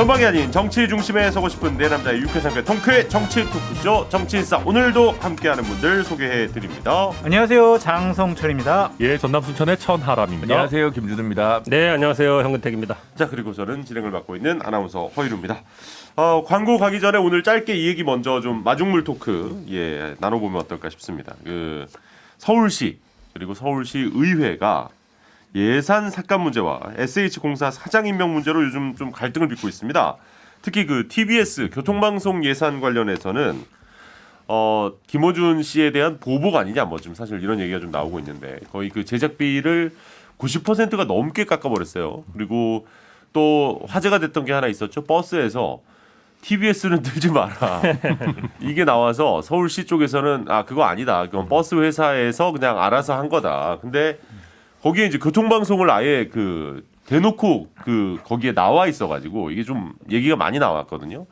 변방이 아닌 정치 중심에 서고 싶은 내 남자의 유쾌상쾌 통쾌 정치 토크쇼 정치인싸. 오늘도 함께하는 분들 소개해드립니다. 안녕하세요, 장성철입니다. 예, 전남 순천의 천하람입니다. 안녕하세요, 김준우입니다. 네, 안녕하세요, 현근택입니다. 자, 그리고 저는 진행을 맡고 있는 아나운서 허이루입니다. 광고 가기 전에 오늘 짧게 이 얘기 먼저 좀 마중물 토크 나눠보면 어떨까 싶습니다. 그 서울시 그리고 서울시 의회가 예산 삭감 문제와 SH공사 사장 임명 문제로 요즘 좀 갈등을 빚고 있습니다. 특히 그 TBS 교통방송 예산 관련해서는 김어준 씨에 대한 보복 아니냐 뭐 좀 사실 이런 얘기가 좀 나오고 있는데 거의 그 제작비를 90%가 넘게 깎아버렸어요. 그리고 또 화제가 됐던 게 하나 있었죠. 버스에서 TBS는 들지 마라. 이게 나와서 서울시 쪽에서는 그거 아니다. 그건 버스 회사에서 그냥 알아서 한 거다. 근데 거기에 이제 교통방송을 아예 그 대놓고 그 거기에 나와 있어가지고 이게 좀 얘기가 많이 나왔거든요.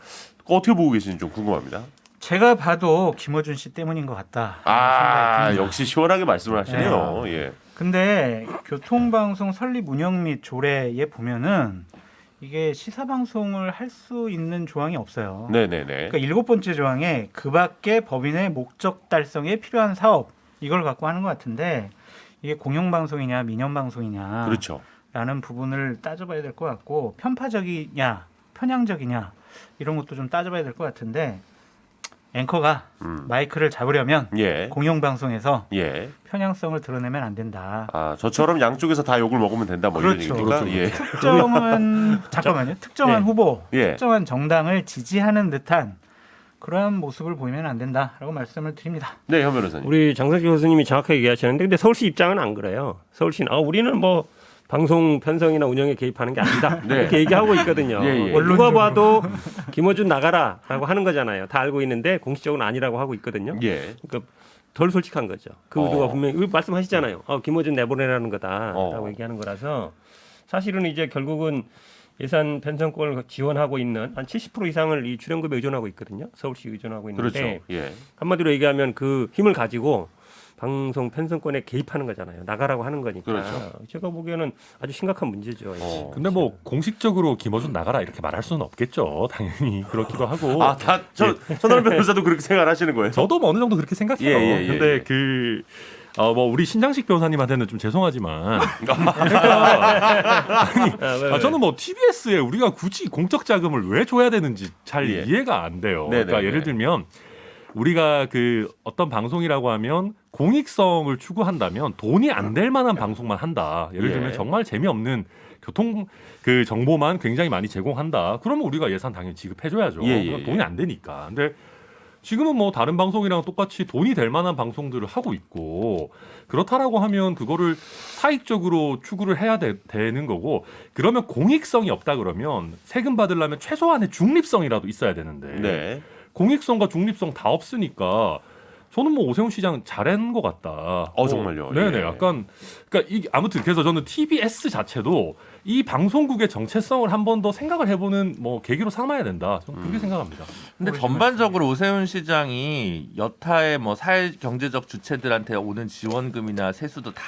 어떻게 보고 계시는지 좀 궁금합니다. 제가 봐도 김어준 씨 때문인 것 같다. 생각이 듭니다. 역시 시원하게 말씀을 하시네요. 예. 근데 교통방송 설립 운영 및 조례에 보면은 이게 시사방송을 할 수 있는 조항이 없어요. 네네네. 그러니까 7번째 조항에 그 밖에 법인의 목적 달성에 필요한 사업 이걸 갖고 하는 것 같은데 이게 공영방송이냐 민영방송이냐 그렇죠. 라는 부분을 따져봐야 될 것 같고 편파적이냐 편향적이냐 이런 것도 좀 따져봐야 될 것 같은데 앵커가 마이크를 잡으려면 공영방송에서 편향성을 드러내면 안 된다. 저처럼 양쪽에서 다 욕을 먹으면 된다. 뭐 그렇죠. 이런 얘기니까. 예. 특정한 잠깐만요. 특정한 후보, 예. 특정한 정당을 지지하는 듯한 그러한 모습을 보이면 안 된다라고 말씀을 드립니다. 네, 현 변호사님. 우리 장성철 교수님이 정확하게 얘기하셨는데 근데 서울시 입장은 안 그래요. 서울시는 우리는 뭐 방송 편성이나 운영에 개입하는 게 아니다. 네. 이렇게 얘기하고 있거든요. 누가 봐도 김어준 나가라라고 하는 거잖아요. 다 알고 있는데 공식적으로는 아니라고 하고 있거든요. 그러니까 덜 솔직한 거죠. 그 의도가 분명히 말씀하시잖아요. 김어준 내보내라는 거다라고 얘기하는 거라서 사실은 이제 결국은 예산 편성권을 지원하고 있는 한 70% 이상을 이 출연급에 의존하고 있거든요. 서울시 의존하고 있는데 그렇죠. 한마디로 얘기하면 그 힘을 가지고 방송 편성권에 개입하는 거잖아요. 나가라고 하는 거니까. 그렇죠. 제가 보기에는 아주 심각한 문제죠. 근데 뭐 공식적으로 김어준 나가라 이렇게 말할 수는 없겠죠. 당연히 그렇기도 하고. 천하람 변호사도 그렇게 생각하시는 거예요? 저도 뭐 어느 정도 그렇게 생각해요. 근데 뭐 우리 신장식 변호사님한테는 좀 죄송하지만 저는 뭐 TBS에 우리가 굳이 공적 자금을 왜 줘야 되는지 잘 이해가 안 돼요. 그러니까 예를 들면 우리가 그 어떤 방송이라고 하면 공익성을 추구한다면 돈이 안 될 만한 방송만 한다. 예를 들면 정말 재미없는 교통 그 정보만 굉장히 많이 제공한다. 그러면 우리가 예산 당연히 지급해줘야죠. 돈이 안 되니까. 근데 지금은 뭐 다른 방송이랑 똑같이 돈이 될 만한 방송들을 하고 있고 그렇다라고 하면 그거를 사익적으로 추구를 해야 되는 거고 그러면 공익성이 없다 그러면 세금 받으려면 최소한의 중립성이라도 있어야 되는데 공익성과 중립성 다 없으니까 저는 뭐 오세훈 시장 잘한 것 같다. 정말요? 네네. 약간 그러니까 아무튼 그래서 저는 TBS 자체도 이 방송국의 정체성을 한 번 더 생각을 해보는 뭐 계기로 삼아야 된다. 저는 그렇게 생각합니다. 근데 전반적으로 오세훈 시장이 여타의 뭐 사회 경제적 주체들한테 오는 지원금이나 세수도 다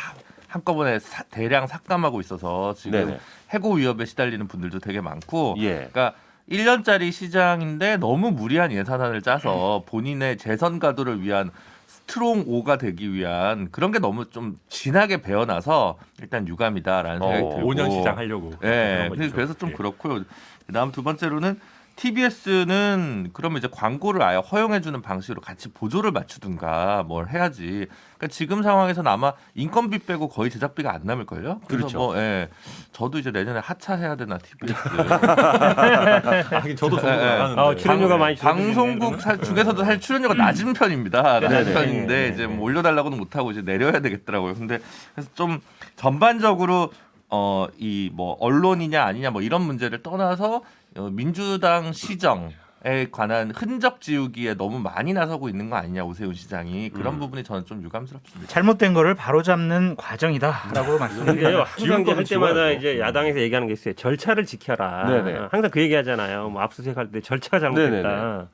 한꺼번에 대량 삭감하고 있어서 지금 해고 위협에 시달리는 분들도 되게 많고, 그러니까 1년짜리 시장인데 너무 무리한 예산안을 짜서 본인의 재선 가도를 위한 스트롱 5가 되기 위한 그런 게 너무 좀 진하게 배어나서 일단 유감이다라는 생각이 들고 5년 시장 하려고. 그래서 좀 그렇고요. 그다음 두 번째로는 TBS는 그러면 이제 광고를 아예 허용해주는 방식으로 같이 보조를 맞추든가 뭘 해야지. 그러니까 지금 상황에서는 아마 인건비 빼고 거의 제작비가 안 남을걸요. 그렇죠. 저도 이제 내년에 하차해야 되나 TBS. 저도 출연료가 많이 방송국 중에서도 사실 출연료가 낮은 편입니다. 낮은 편인데 이제 뭐 올려달라고는 못하고 이제 내려야 되겠더라고요. 근데 그래서 좀 전반적으로 이 뭐 언론이냐 아니냐 뭐 이런 문제를 떠나서 민주당 시정에 관한 흔적 지우기에 너무 많이 나서고 있는 거 아니냐 오세훈 시장이 그런 부분이 저는 좀 유감스럽습니다. 잘못된 거를 바로잡는 과정이다라고 말씀드려요. 항상 할 때마다 이제 야당에서 얘기하는 게 있어요. 절차를 지켜라. 항상 그 얘기하잖아요. 뭐 압수수색할 때 절차가 잘못됐다.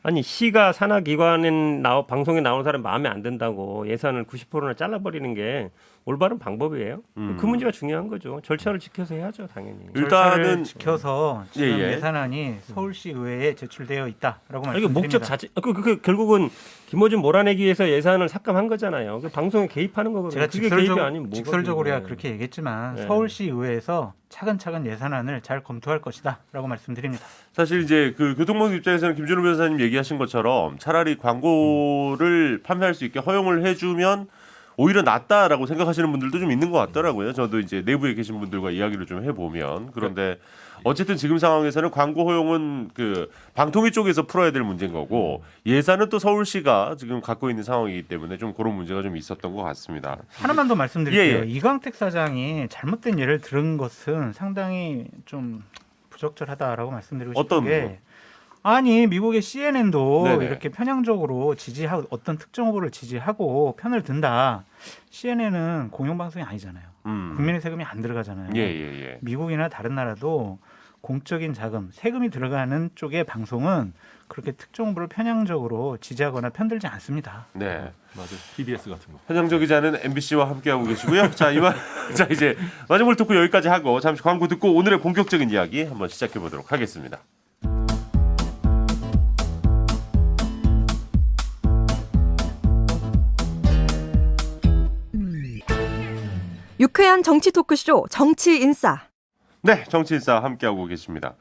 아니 시가 산하 기관에 방송에 나오는 사람 마음에 안 든다고 예산을 90%나 잘라버리는 게 올바른 방법이에요. 그 문제가 중요한 거죠. 절차를 지켜서 해야죠, 당연히. 일단은 지켜서 지금 예산안이 서울시 의회에 제출되어 있다라고 말씀드립니다. 이게 목적 자체 결국은 김어준 몰아내기 위해서 예산을 삭감한 거잖아요. 그 방송에 개입하는 거거든요. 제가 직설적으로야 그렇게 얘기했지만 네. 서울시 의회에서 차근차근 예산안을 잘 검토할 것이다라고 말씀드립니다. 사실 이제 그 교통방송 입장에서는 김준호 변호사님 얘기하신 것처럼 차라리 광고를 판매할 수 있게 허용을 해주면 오히려 낫다라고 생각하시는 분들도 좀 있는 것 같더라고요. 저도 이제 내부에 계신 분들과 이야기를 좀 해보면 그런데 어쨌든 지금 상황에서는 광고 허용은 그 방통위 쪽에서 풀어야 될 문제인 거고 예산은 또 서울시가 지금 갖고 있는 상황이기 때문에 좀 그런 문제가 좀 있었던 것 같습니다. 하나만 더 말씀드릴게요. 이광택 사장이 잘못된 예를 들은 것은 상당히 좀 부적절하다라고 말씀드리고 싶은 게 아니 미국의 CNN도 네네. 이렇게 편향적으로 지지하고 어떤 특정 후보를 지지하고 편을 든다. CNN은 공영방송이 아니잖아요. 국민의 세금이 안 들어가잖아요. 미국이나 다른 나라도 공적인 자금, 세금이 들어가는 쪽의 방송은 그렇게 특정 후보를 편향적으로 지지하거나 편들지 않습니다. 네, 맞아요. TBS 같은 거. 편향적이지 않은 MBC와 함께하고 계시고요. 자, 자 이제 마지막 토크 여기까지 하고 잠시 광고 듣고 오늘의 본격적인 이야기 한번 시작해 보도록 하겠습니다. 유쾌한 정치 토크쇼 정치인싸. 네, 정치인싸 함께하고 계십니다.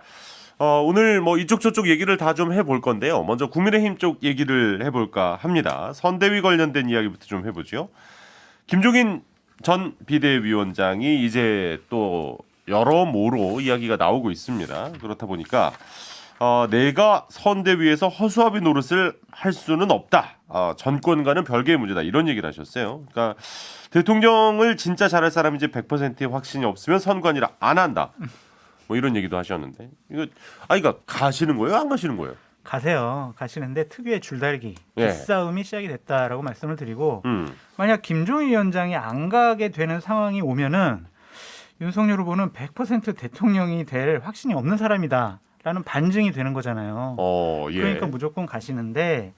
오늘 뭐 이쪽 저쪽 얘기를 다 좀 해볼 건데요. 먼저 국민의힘 쪽 얘기를 해볼까 합니다. 선대위 관련된 이야기부터 좀 해보죠. 김종인 전 비대위원장이 이제 또 여러모로 이야기가 나오고 있습니다. 그렇다 보니까 내가 선대위에서 허수아비 노릇을 할 수는 없다. 전권과는 별개의 문제다. 이런 얘기를 하셨어요. 그러니까 대통령을 진짜 잘할 사람인지 100%의 확신이 없으면 선관위라 안 한다. 뭐 이런 얘기도 하셨는데 그러니까 가시는 거예요? 안 가시는 거예요? 가세요. 가시는데 특유의 줄다리기, 기싸움이 시작이 됐다라고 말씀을 드리고 만약 김종인 위원장이 안 가게 되는 상황이 오면은 윤석열 후보는 100% 대통령이 될 확신이 없는 사람이다. 라는 반증이 되는 거잖아요. 그러니까 무조건 가시는데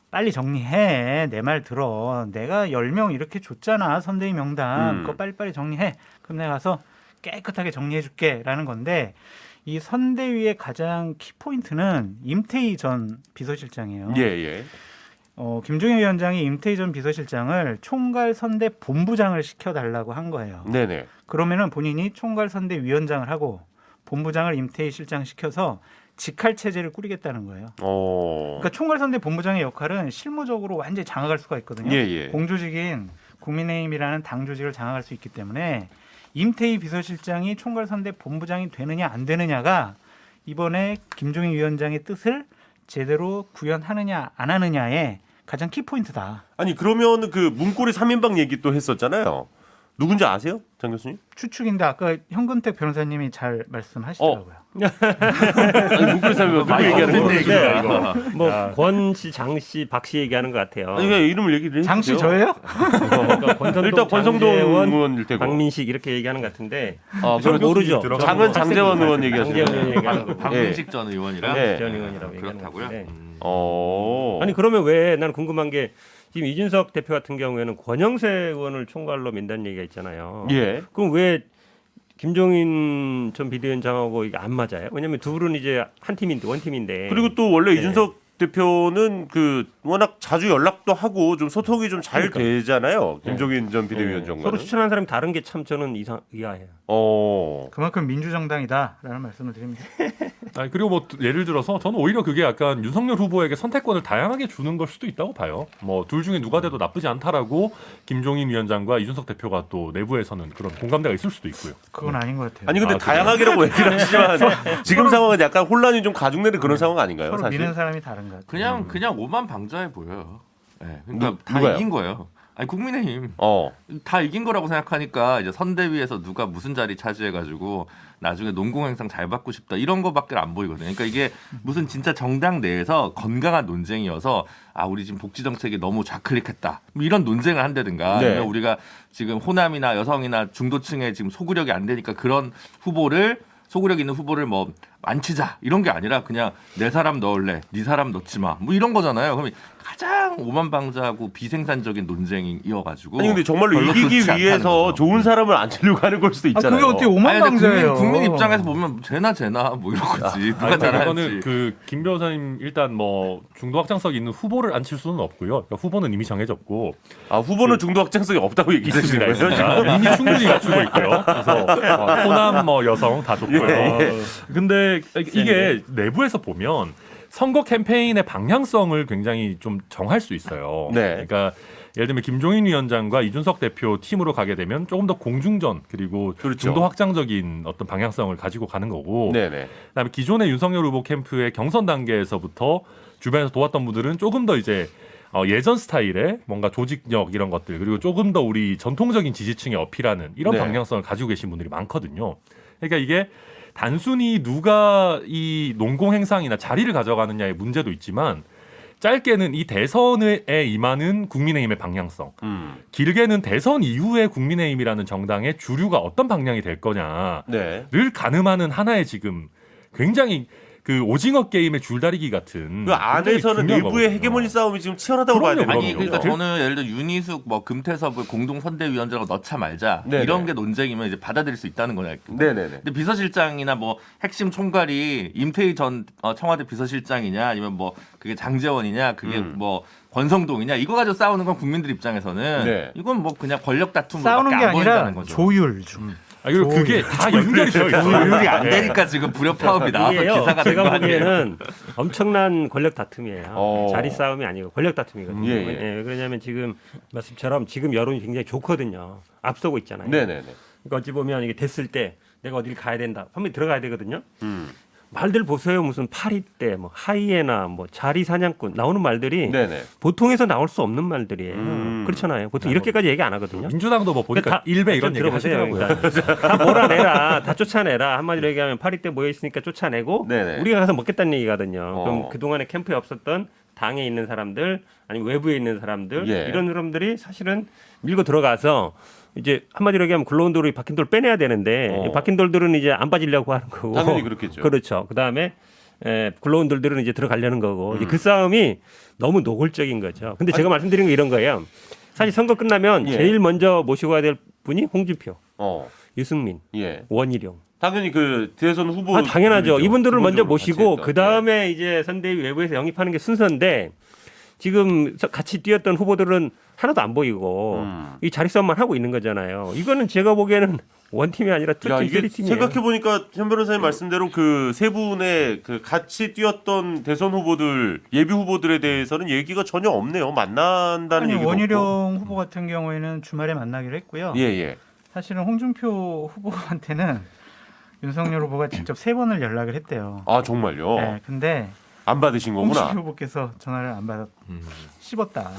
빨리 정리해. 내 말 들어. 내가 10명 이렇게 줬잖아. 선대위 명단. 그거 빨리빨리 정리해. 그럼 내가 가서 깨끗하게 정리해 줄게. 라는 건데 이 선대위의 가장 키포인트는 임태희 전 비서실장이에요. 김종인 위원장이 임태희 전 비서실장을 총괄 선대 본부장을 시켜달라고 한 거예요. 네네. 그러면은 본인이 총괄 선대 위원장을 하고 본부장을 임태희 실장 시켜서 직할 체제를 꾸리겠다는 거예요. 그러니까 총괄선대 본부장의 역할은 실무적으로 완전히 장악할 수가 있거든요. 공조직인 국민의힘이라는 당 조직을 장악할 수 있기 때문에 임태희 비서실장이 총괄선대 본부장이 되느냐 안 되느냐가 이번에 김종인 위원장의 뜻을 제대로 구현하느냐 안 하느냐의 가장 키포인트다. 아니 그러면 그 문고리 3인방 얘기 또 했었잖아요. 누군지 아세요? 장 교수님? 추측인데 아까 현근택 변호사님이 잘 말씀하시더라고요. 아니 문고리 3인방 누구 얘기하는 거예요? 뭐 권 씨, 장 씨, 박 씨 얘기하는 것 같아요. 아니 왜 이름을 얘기를 해주세요? 장 씨 저예요? 그러니까 일단 권성동 의원일 테고 박민식 이렇게 얘기하는 것 같은데 모르죠. 장은 장재원 의원 얘기하시는 거예요. 박민식 전 의원이랑 전 의원이라고 그렇다고요? 아니 그러면 왜 나는 궁금한 게 지금 이준석 대표 같은 경우에는 권영세 의원을 총괄로 민다는 얘기가 있잖아요. 그럼 왜 김종인 전 비대위원장하고 이게 안 맞아요? 왜냐하면 둘은 이제 한 팀인데 원팀인데. 그리고 또 원래 이준석 대표는 그 워낙 자주 연락도 하고 좀 소통이 좀 잘 되잖아요. 김종인 전 비대위원장과 서로 추천한 사람이 다른 게 참 저는 의아해요. 그만큼 민주정당이다라는 말씀을 드립니다. 아니 그리고 뭐 예를 들어서 저는 오히려 그게 약간 윤석열 후보에게 선택권을 다양하게 주는 걸 수도 있다고 봐요. 뭐 둘 중에 누가 돼도 나쁘지 않다라고 김종인 위원장과 이준석 대표가 또 내부에서는 그런 공감대가 있을 수도 있고요. 그건 아닌 것 같아요. 아니 근데 다양하게라고 얘기를 하시지만 지금 상황은 약간 혼란이 좀 가중되는 그런 상황 아닌가요? 서로 사실? 미는 사람이 다른 것 같아요. 그냥 오만방자해 보여요. 그러니까 다 누가요? 이긴 거예요. 아니 국민의힘 다 이긴 거라고 생각하니까 이제 선대위에서 누가 무슨 자리 차지해가지고 나중에 농공행상 잘 받고 싶다 이런 거밖에 안 보이거든요. 그러니까 이게 무슨 진짜 정당 내에서 건강한 논쟁이어서 우리 지금 복지 정책이 너무 좌클릭했다 뭐 이런 논쟁을 한다든가 아니면 우리가 지금 호남이나 여성이나 중도층에 지금 소구력이 안 되니까 그런 후보를 소구력 있는 후보를 뭐 만치자 이런 게 아니라 그냥 내 사람 넣을래, 네 사람 넣지 마, 뭐 이런 거잖아요. 그럼 가장 오만방자하고 비생산적인 논쟁이어가지고. 아니 근데 정말로 이기기 위해서 좋은 사람을 안 치려고 하는 걸 수도 있잖아요. 그게 어떻게 오만방자예요? 국민 입장에서 보면 쟤나 뭐 이런 거지. 누가 잘하는지. 이거는 김 변호사님 일단 뭐 중도 확장성이 있는 후보를 안 칠 수는 없고요. 그러니까 후보는 이미 정해졌고. 후보는 중도 확장성이 없다고 얘기하시는 거예요? 이미 충분히 갖추고 있고요. 그래서 호남 뭐 여성 다 좋고요. 근데 이게 내부에서 보면 선거 캠페인의 방향성을 굉장히 좀 정할 수 있어요. 네. 그러니까 예를 들면 김종인 위원장과 이준석 대표 팀으로 가게 되면 조금 더 공중전 그리고 그렇죠. 중도 확장적인 어떤 방향성을 가지고 가는 거고, 네네. 그다음에 기존의 윤석열 후보 캠프의 경선 단계에서부터 주변에서 도왔던 분들은 조금 더 이제 예전 스타일의 뭔가 조직력 이런 것들 그리고 조금 더 우리 전통적인 지지층에 어필하는 이런 네. 방향성을 가지고 계신 분들이 많거든요. 그러니까 이게 단순히 누가 이 농공 행상이나 자리를 가져가느냐의 문제도 있지만 짧게는 이 대선에 임하는 국민의힘의 방향성, 길게는 대선 이후에 국민의힘이라는 정당의 주류가 어떤 방향이 될 거냐를 네. 가늠하는 하나의 지금 굉장히 그 오징어 게임의 줄다리기 같은 그 안에서는 내부의 헤게모니 싸움이 지금 치열하다고 봐야 되는 아니 거죠. 그러니까 저는 예를 들어 윤희숙 뭐 금태섭을 공동 선대위원장으로 넣자 말자 네네. 이런 게 논쟁이면 이제 받아들일 수 있다는 거냐. 네네네. 근데 비서실장이나 뭐 핵심 총괄이 임태희 전 청와대 비서실장이냐 아니면 뭐 그게 장제원이냐 그게 뭐 권성동이냐 이거 가지고 싸우는 건 국민들 입장에서는 네. 이건 뭐 그냥 권력 싸우는 다툼밖에 게 안 보인다는 아니라 거죠. 조율 중. 그리고 그게 다 연결이 되어 있어요. 조율이 안 되니까 지금 불협 파업이 나와서 이게요, 기사가 된 거 제가 아니에요. 보기에는 엄청난 권력 다툼이에요. 자리 싸움이 아니고 권력 다툼이거든요. 예, 예. 왜 그러냐면 지금 말씀처럼 지금 여론이 굉장히 좋거든요. 앞서고 있잖아요. 네네네. 그러니까 어찌 보면 이게 됐을 때 내가 어디를 가야 된다. 한번 들어가야 되거든요. 말들 보세요. 무슨 파리떼, 뭐 하이에나, 뭐 자리 사냥꾼 나오는 말들이 네네. 보통에서 나올 수 없는 말들이에요. 그렇잖아요. 보통 이렇게까지 얘기 안 하거든요. 민주당도 뭐 보니까 다- 일배 이런 얘기 들어보세요. 하시더라고요. 그러니까 다 몰아내라, 다 쫓아내라. 한마디로 얘기하면 파리떼 모여 있으니까 쫓아내고 네네. 우리가 가서 먹겠다는 얘기거든요. 어. 그럼 그 동안에 캠프에 없었던 당에 있는 사람들, 아니면 외부에 있는 사람들 예. 이런 사람들이 사실은 밀고 들어가서 이제 한마디로 얘기하면 굴러온 돌이 박힌 돌 빼내야 되는데 박힌 돌들은 이제 안 빠지려고 하는 거고. 당연히 그렇겠죠. 그렇죠. 그 다음에 굴러온 돌들은 이제 들어가려는 거고. 이제 그 싸움이 너무 노골적인 거죠. 근데 제가 말씀드린 게 이런 거예요. 사실 선거 끝나면 예. 제일 먼저 모시고 가야 될 분이 홍준표, 유승민, 예. 원희룡. 당연히 그 대선 후보. 당연하죠. 이분들을 먼저 모시고 같이 그 다음에 이제 선대위 외부에서 영입하는 게 순서인데 지금 같이 뛰었던 후보들은 하나도 안 보이고 이 자리 싸움만 하고 있는 거잖아요. 이거는 제가 보기에는 원팀이 아니라 야, 투팀, 이게 쓰리팀이에요. 생각해 보니까 현 변호사님 말씀대로 그 세 분의 그 같이 뛰었던 대선 후보들 예비 후보들에 대해서는 얘기가 전혀 없네요. 만난다는 아니 얘기도 원희룡 후보 같은 경우에는 주말에 만나기로 했고요. 없고. 예. 사실은 홍준표 후보한테는 윤석열 후보가 직접 3번을 연락을 했대요. 아 정말요? 네, 근데 안 받으신 거구나. 홍준표 후보께서 전화를 안 받아 씹었다.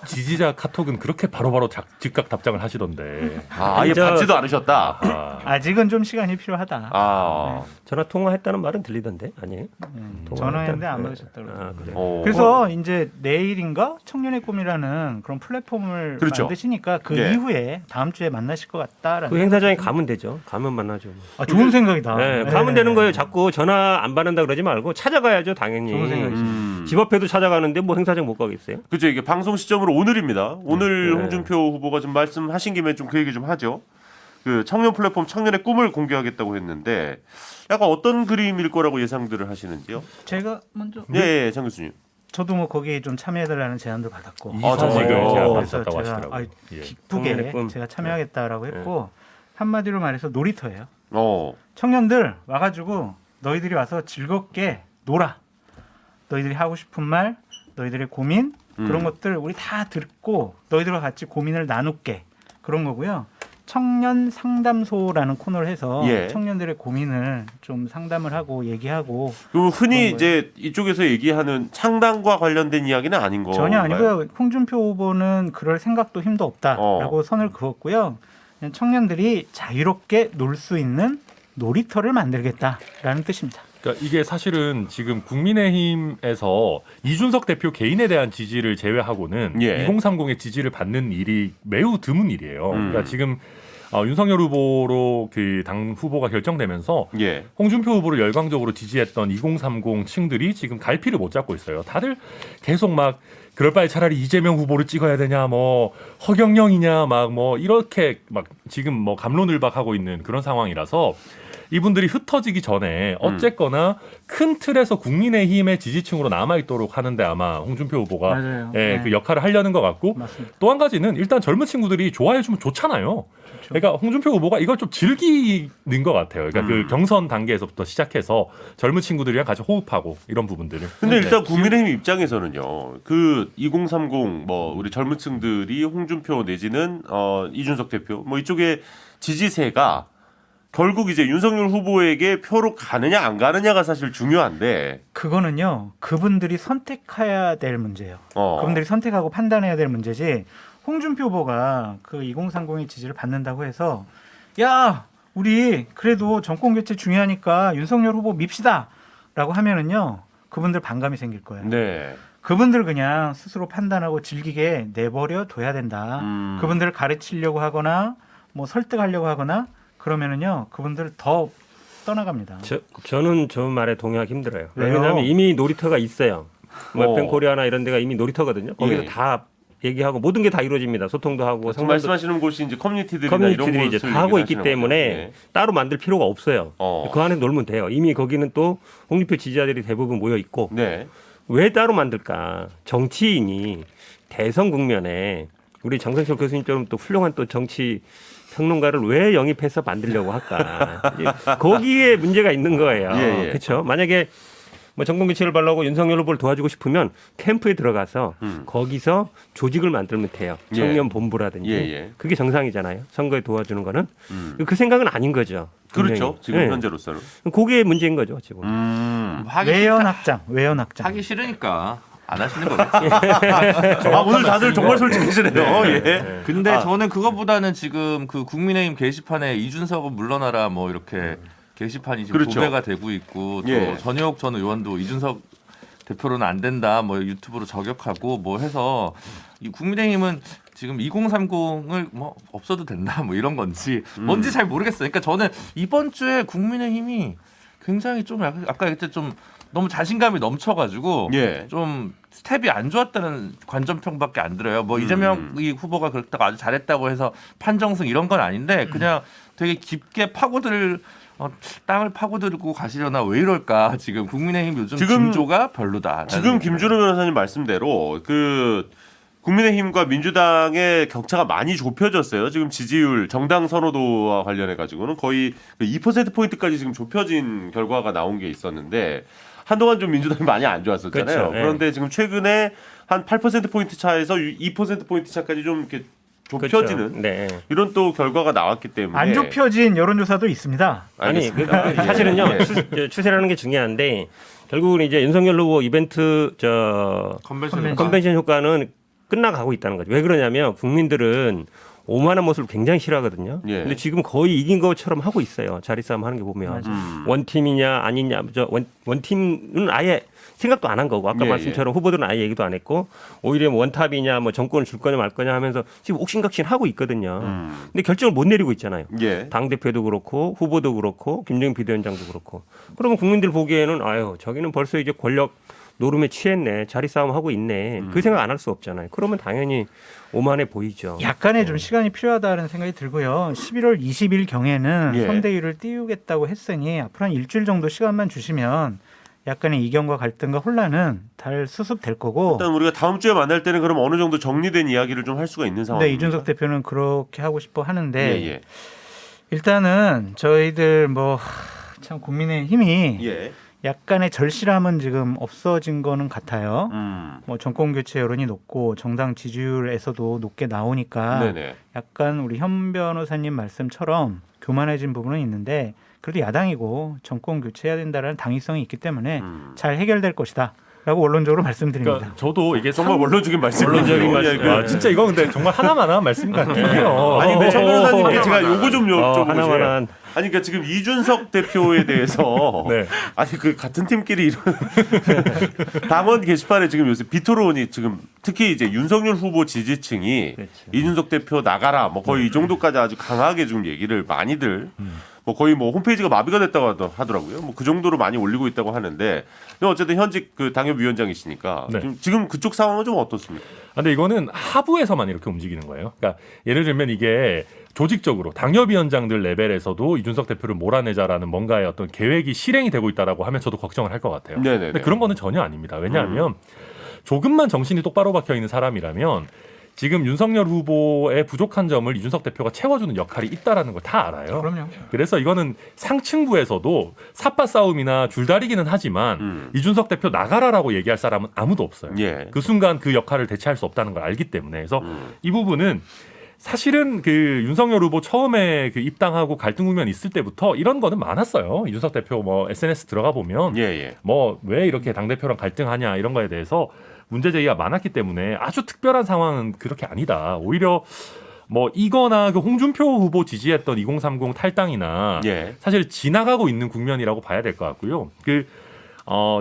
지지자 카톡은 그렇게 바로바로 즉각 답장을 하시던데. 아예 받지도 않으셨다. 아직은 좀 시간이 필요하다. 전화 통화했다는 말은 들리던데 아니에요? 전화했는데 안 받으셨다고. 그래요. 그래서 이제 내일인가 청년의 꿈이라는 그런 플랫폼을 그렇죠. 만드시니까 그 네. 이후에 다음 주에 만나실 것 같다라는. 그 행사장에 가면 되죠. 가면 만나죠. 좋은 생각이다. 네, 네. 가면 되는 거예요. 자꾸 전화 안 받는다 그러지 말고 찾아가야죠. 당연히. 좋은 생각이죠. 집 앞에도 찾아가는데 뭐 행사장 못 가겠어요? 그죠. 이게 방송 시점으로 오늘입니다. 오늘 홍준표 후보가 좀 말씀하신 김에 좀 그 얘기 좀 하죠. 그 청년 플랫폼 청년의 꿈을 공개하겠다고 했는데 약간 어떤 그림일 거라고 예상들을 하시는지요? 제가 먼저. 예, 장 교수님. 저도 뭐 거기에 좀 참여해달라는 제안도 받았고. 이 사직을 정말요? 제가 그래서 받았다고 제가 하시더라고요. 예. 기쁘게 청년의 꿈. 제가 참여하겠다라고 했고 한마디로 말해서 놀이터예요. 청년들 와가지고 너희들이 와서 즐겁게 놀아. 너희들이 하고 싶은 말, 너희들의 고민 그런 것들 우리 다 듣고 너희들과 같이 고민을 나눌게 그런 거고요. 청년 상담소라는 코너를 해서 예. 청년들의 고민을 좀 상담을 하고 얘기하고. 그리고 흔히 이제 이쪽에서 얘기하는 창당과 관련된 이야기는 아닌 거 전혀 아니고요. 홍준표 후보는 그럴 생각도 힘도 없다라고 선을 그었고요. 그냥 청년들이 자유롭게 놀 수 있는 놀이터를 만들겠다라는 뜻입니다. 그러니까 이게 사실은 지금 국민의힘에서 이준석 대표 개인에 대한 지지를 제외하고는 예. 2030의 지지를 받는 일이 매우 드문 일이에요. 그러니까 지금 윤석열 후보로 그 당 후보가 결정되면서 홍준표 후보를 열광적으로 지지했던 2030 층들이 지금 갈피를 못 잡고 있어요. 다들 계속 막 그럴 바에 차라리 이재명 후보를 찍어야 되냐, 뭐 허경영이냐, 막 뭐 이렇게 막 지금 뭐 갑론을박하고 있는 그런 상황이라서 이분들이 흩어지기 전에 어쨌거나 큰 틀에서 국민의힘의 지지층으로 남아있도록 하는데 아마 홍준표 후보가 그 역할을 하려는 것 같고 또 한 가지는 일단 젊은 친구들이 좋아해주면 좋잖아요. 그렇죠. 그러니까 홍준표 후보가 이걸 좀 즐기는 것 같아요. 그러니까 그 경선 단계에서부터 시작해서 젊은 친구들이랑 같이 호흡하고 이런 부분들을. 근데 일단 국민의힘 입장에서는요. 그 2030 뭐 우리 젊은 층들이 홍준표 내지는 이준석 대표 뭐 이쪽에 지지세가 결국 이제 윤석열 후보에게 표로 가느냐 안 가느냐가 사실 중요한데 그거는요 그분들이 선택해야 될 문제예요. 그분들이 선택하고 판단해야 될 문제지. 홍준표 후보가 그 2030의 지지를 받는다고 해서 야 우리 그래도 정권 교체 중요하니까 윤석열 후보 밉시다라고 하면은요 그분들 반감이 생길 거예요. 네. 그분들 그냥 스스로 판단하고 즐기게 내버려 둬야 된다. 그분들을 가르치려고 하거나 뭐 설득하려고 하거나 그러면은요 그분들 더 떠나갑니다. 저는 저 말에 동의하기 힘들어요. 왜요? 왜냐하면 이미 놀이터가 있어요. 뭐 펜코리아나 이런 데가 이미 놀이터거든요. 거기서 다 얘기하고 모든 게 다 이루어집니다. 소통도 하고 말씀하시는 곳이 이제 커뮤니티들이나 커뮤니티들이 이제 다 하고 있기 때문에 따로 만들 필요가 없어요. 그 안에 놀면 돼요. 이미 거기는 또 홍준표 지지자들이 대부분 모여 있고 왜 따로 만들까? 정치인이 대선 국면에 우리 정상철 교수님처럼 또 훌륭한 또 정치 평론가를 왜 영입해서 만들려고 할까? 거기에 문제가 있는 거예요. 그렇죠? 만약에 뭐 정권 교체를 바라고 윤석열 후보를 도와주고 싶으면 캠프에 들어가서 거기서 조직을 만들면 돼요. 청년 본부라든지. 그게 정상이잖아요. 선거에 도와주는 거는. 그 생각은 아닌 거죠. 분명히. 그렇죠. 지금 현재로서는. 그게 문제인 거죠. 지금. 외연 확장. 하기 싫으니까. 안 하시는 거겠지. 오늘 다들 정말 솔직하시네요. 근데 저는 그것보다는 지금 그 국민의힘 게시판에 이준석은 물러나라 뭐 이렇게 게시판이 지금 도배가 되고 있고 또 전효옥 전 의원도 이준석 대표로는 안 된다 뭐 유튜브로 저격하고 뭐 해서 이 국민의힘은 지금 2030을 뭐 없어도 된다 뭐 이런 건지 뭔지 잘 모르겠어요. 그러니까 저는 이번 주에 국민의힘이 굉장히 좀 아까 그때 좀 너무 자신감이 넘쳐가지고 좀 스텝이 안 좋았다는 관전평밖에 안 들어요. 뭐 이재명 이 후보가 그렇다고 아주 잘했다고 해서 판정승 이런 건 아닌데 그냥 되게 깊게 땅을 파고들고 가시려나 왜 이럴까 지금 국민의힘 요즘 징조가 별로다. 지금 김준호 변호사님 말씀대로 그 국민의힘과 민주당의 격차가 많이 좁혀졌어요. 지금 지지율, 정당 선호도와 관련해 가지고는 거의 2%포인트까지 지금 좁혀진 결과가 나온 게 있었는데 한동안 좀 민주당이 많이 안 좋았었잖아요. 그런데 지금 최근에 한 8%포인트 차에서 2%포인트 차까지 좀 이렇게 좁혀지는 이런 또 결과가 나왔기 때문에 안 좁혀진 여론조사도 있습니다. 아니 사실은요 추세라는 게 중요한데 결국은 이제 윤석열 후보 이벤트 컨벤션 효과는 끝나가고 있다는 거죠. 왜 그러냐면 국민들은 오만한 모습을 굉장히 싫어하거든요. 근데 지금 거의 이긴 것처럼 하고 있어요. 자리 싸움 하는 게 보면 원팀이냐 아니냐 원팀은 아예 생각도 안 한 거고 아까 말씀처럼 후보들은 아예 얘기도 안 했고 오히려 뭐 원탑이냐 뭐 정권을 줄 거냐 말 거냐 하면서 지금 옥신각신 하고 있거든요. 근데 결정을 못 내리고 있잖아요. 당 대표도 그렇고 후보도 그렇고 김정인 비대위원장도 그렇고 그러면 국민들 보기에는 아유 저기는 벌써 이제 권력 노름에 취했네. 자리 싸움 하고 있네. 그 생각 안 할 수 없잖아요. 그러면 당연히 오만해 보이죠. 약간의 좀 시간이 필요하다는 생각이 들고요. 11월 20일 경에는 선대위를 띄우겠다고 했으니 앞으로 한 일주일 정도 시간만 주시면 약간의 이견과 갈등과 혼란은 달 수습될 거고. 일단 우리가 다음 주에 만날 때는 그럼 어느 정도 정리된 이야기를 좀 할 수가 있는 상황입니다. 네, 이준석 대표는 그렇게 하고 싶어 하는데 일단은 저희들 뭐 참 국민의힘이 약간의 절실함은 지금 없어진 거는 같아요. 뭐 정권 교체 여론이 높고 정당 지지율에서도 높게 나오니까 약간 우리 현 변호사님 말씀처럼 교만해진 부분은 있는데 그래도 야당이고 정권 교체해야 된다는 당위성이 있기 때문에 잘 해결될 것이다. 라고 원론적으로 말씀드립니다. 그러니까 저도 이게 정말 원론적인 원론적인 말씀. 진짜 이거 근데 정말 하나만한 말씀 같아요. 아니 근데 정 변호사님께 제가 요거 좀 여쭤보고 하나만한. 아니 그러니까 지금 이준석 대표에 대해서 네. 아니 그 같은 팀끼리 이런 당원 게시판에 지금 요새 비토론이 지금 특히 이제 윤석열 후보 지지층이 그렇죠. 이준석 대표 나가라 뭐 거의 이 정도까지 아주 강하게 좀 얘기를 많이들 뭐 거의 뭐 홈페이지가 마비가 됐다고 하더라고요. 뭐 그 정도로 많이 올리고 있다고 하는데 어쨌든 현직 그 당협위원장이시니까 네. 지금 그쪽 상황은 좀 어떻습니까? 근데 이거는 하부에서만 이렇게 움직이는 거예요. 그러니까 예를 들면 이게 조직적으로 당협위원장들 레벨에서도 이준석 대표를 몰아내자라는 뭔가의 어떤 계획이 실행이 되고 있다라고 하면 저도 걱정을 할 것 같아요. 네네네. 근데 그런 거는 전혀 아닙니다. 왜냐하면 조금만 정신이 똑바로 박혀 있는 사람이라면 지금 윤석열 후보의 부족한 점을 이준석 대표가 채워주는 역할이 있다라는 걸 다 알아요. 그럼요. 그래서 이거는 상층부에서도 삿바 싸움이나 줄다리기는 하지만 이준석 대표 나가라라고 얘기할 사람은 아무도 없어요. 예. 그 순간 그 역할을 대체할 수 없다는 걸 알기 때문에 그래서 이 부분은 사실은 그 윤석열 후보 처음에 그 입당하고 갈등 국면이 있을 때부터 이런 거는 많았어요. 이준석 대표 뭐 SNS 들어가 보면 뭐 왜 이렇게 당 대표랑 갈등하냐 이런 거에 대해서 문제 제기가 많았기 때문에 아주 특별한 상황은 그렇게 아니다. 오히려 뭐 이거나 그 홍준표 후보 지지했던 2030 탈당이나 사실 지나가고 있는 국면이라고 봐야 될 것 같고요. 그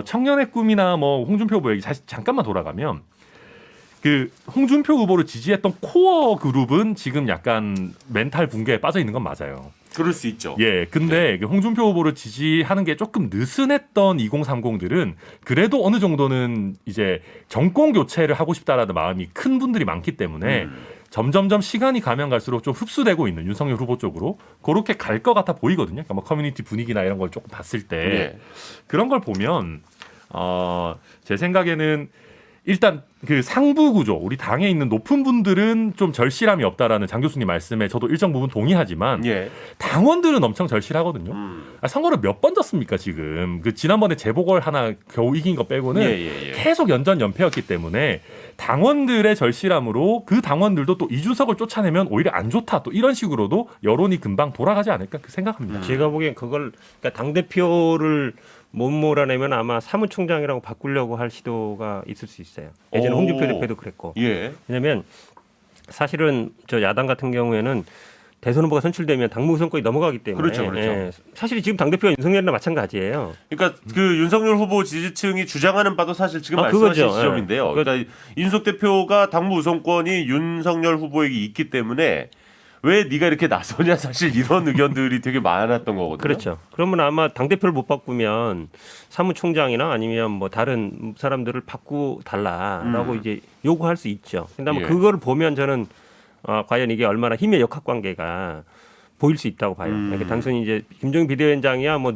청년의 꿈이나 뭐 홍준표 후보 얘기 사실 잠깐만 돌아가면 그 홍준표 후보를 지지했던 코어 그룹은 지금 약간 멘탈 붕괴에 빠져 있는 건 맞아요. 그럴 수 있죠. 예, 근데 그 홍준표 후보를 지지하는 게 조금 느슨했던 2030들은 그래도 어느 정도는 이제 정권 교체를 하고 싶다라는 마음이 큰 분들이 많기 때문에 점점점 시간이 가면 갈수록 좀 흡수되고 있는 윤석열 후보 쪽으로 그렇게 갈 것 같아 보이거든요. 그러니까 뭐 커뮤니티 분위기나 이런 걸 조금 봤을 때 그런 걸 보면 제 생각에는 일단 그 상부 구조 우리 당에 있는 높은 분들은 좀 절실함이 없다라는 장 교수님 말씀에 저도 일정 부분 동의하지만 당원들은 엄청 절실하거든요. 선거를 몇 번 졌습니까 지금? 그 지난번에 재보궐 하나 겨우 이긴 거 빼고는 계속 연전 연패였기 때문에 당원들의 절실함으로 그 당원들도 또 이준석을 쫓아내면 오히려 안 좋다 또 이런 식으로도 여론이 금방 돌아가지 않을까 그 생각합니다. 제가 보기엔 그걸 그러니까 당 대표를 못 몰아내면 아마 사무총장이라고 바꾸려고 할 시도가 있을 수 있어요. 예전에 홍준표 대표도 그랬고. 왜냐하면 사실은 저 야당 같은 경우에는 대선 후보가 선출되면 당무 선거에 넘어가기 때문에 그렇죠. 사실 지금 당대표가 윤석열이랑 마찬가지예요. 그러니까 그 윤석열 후보 지지층이 주장하는 바도 사실 지금 말씀하신 지점인데요. 그러니까 이준석 대표가 당무 우선권이 윤석열 후보에게 있기 때문에 왜 네가 이렇게 나서냐 사실 이런 의견들이 되게 많았던 거거든요. 그렇죠. 그러면 아마 당대표를 못 바꾸면 사무총장이나 아니면 뭐 다른 사람들을 바꾸달라라고 이제 요구할 수 있죠. 근데 아마 그거를 보면 저는 과연 이게 얼마나 힘의 역학관계가 보일 수 있다고 봐요. 그러니까 단순히 이제 김종인 비대위원장이야 뭐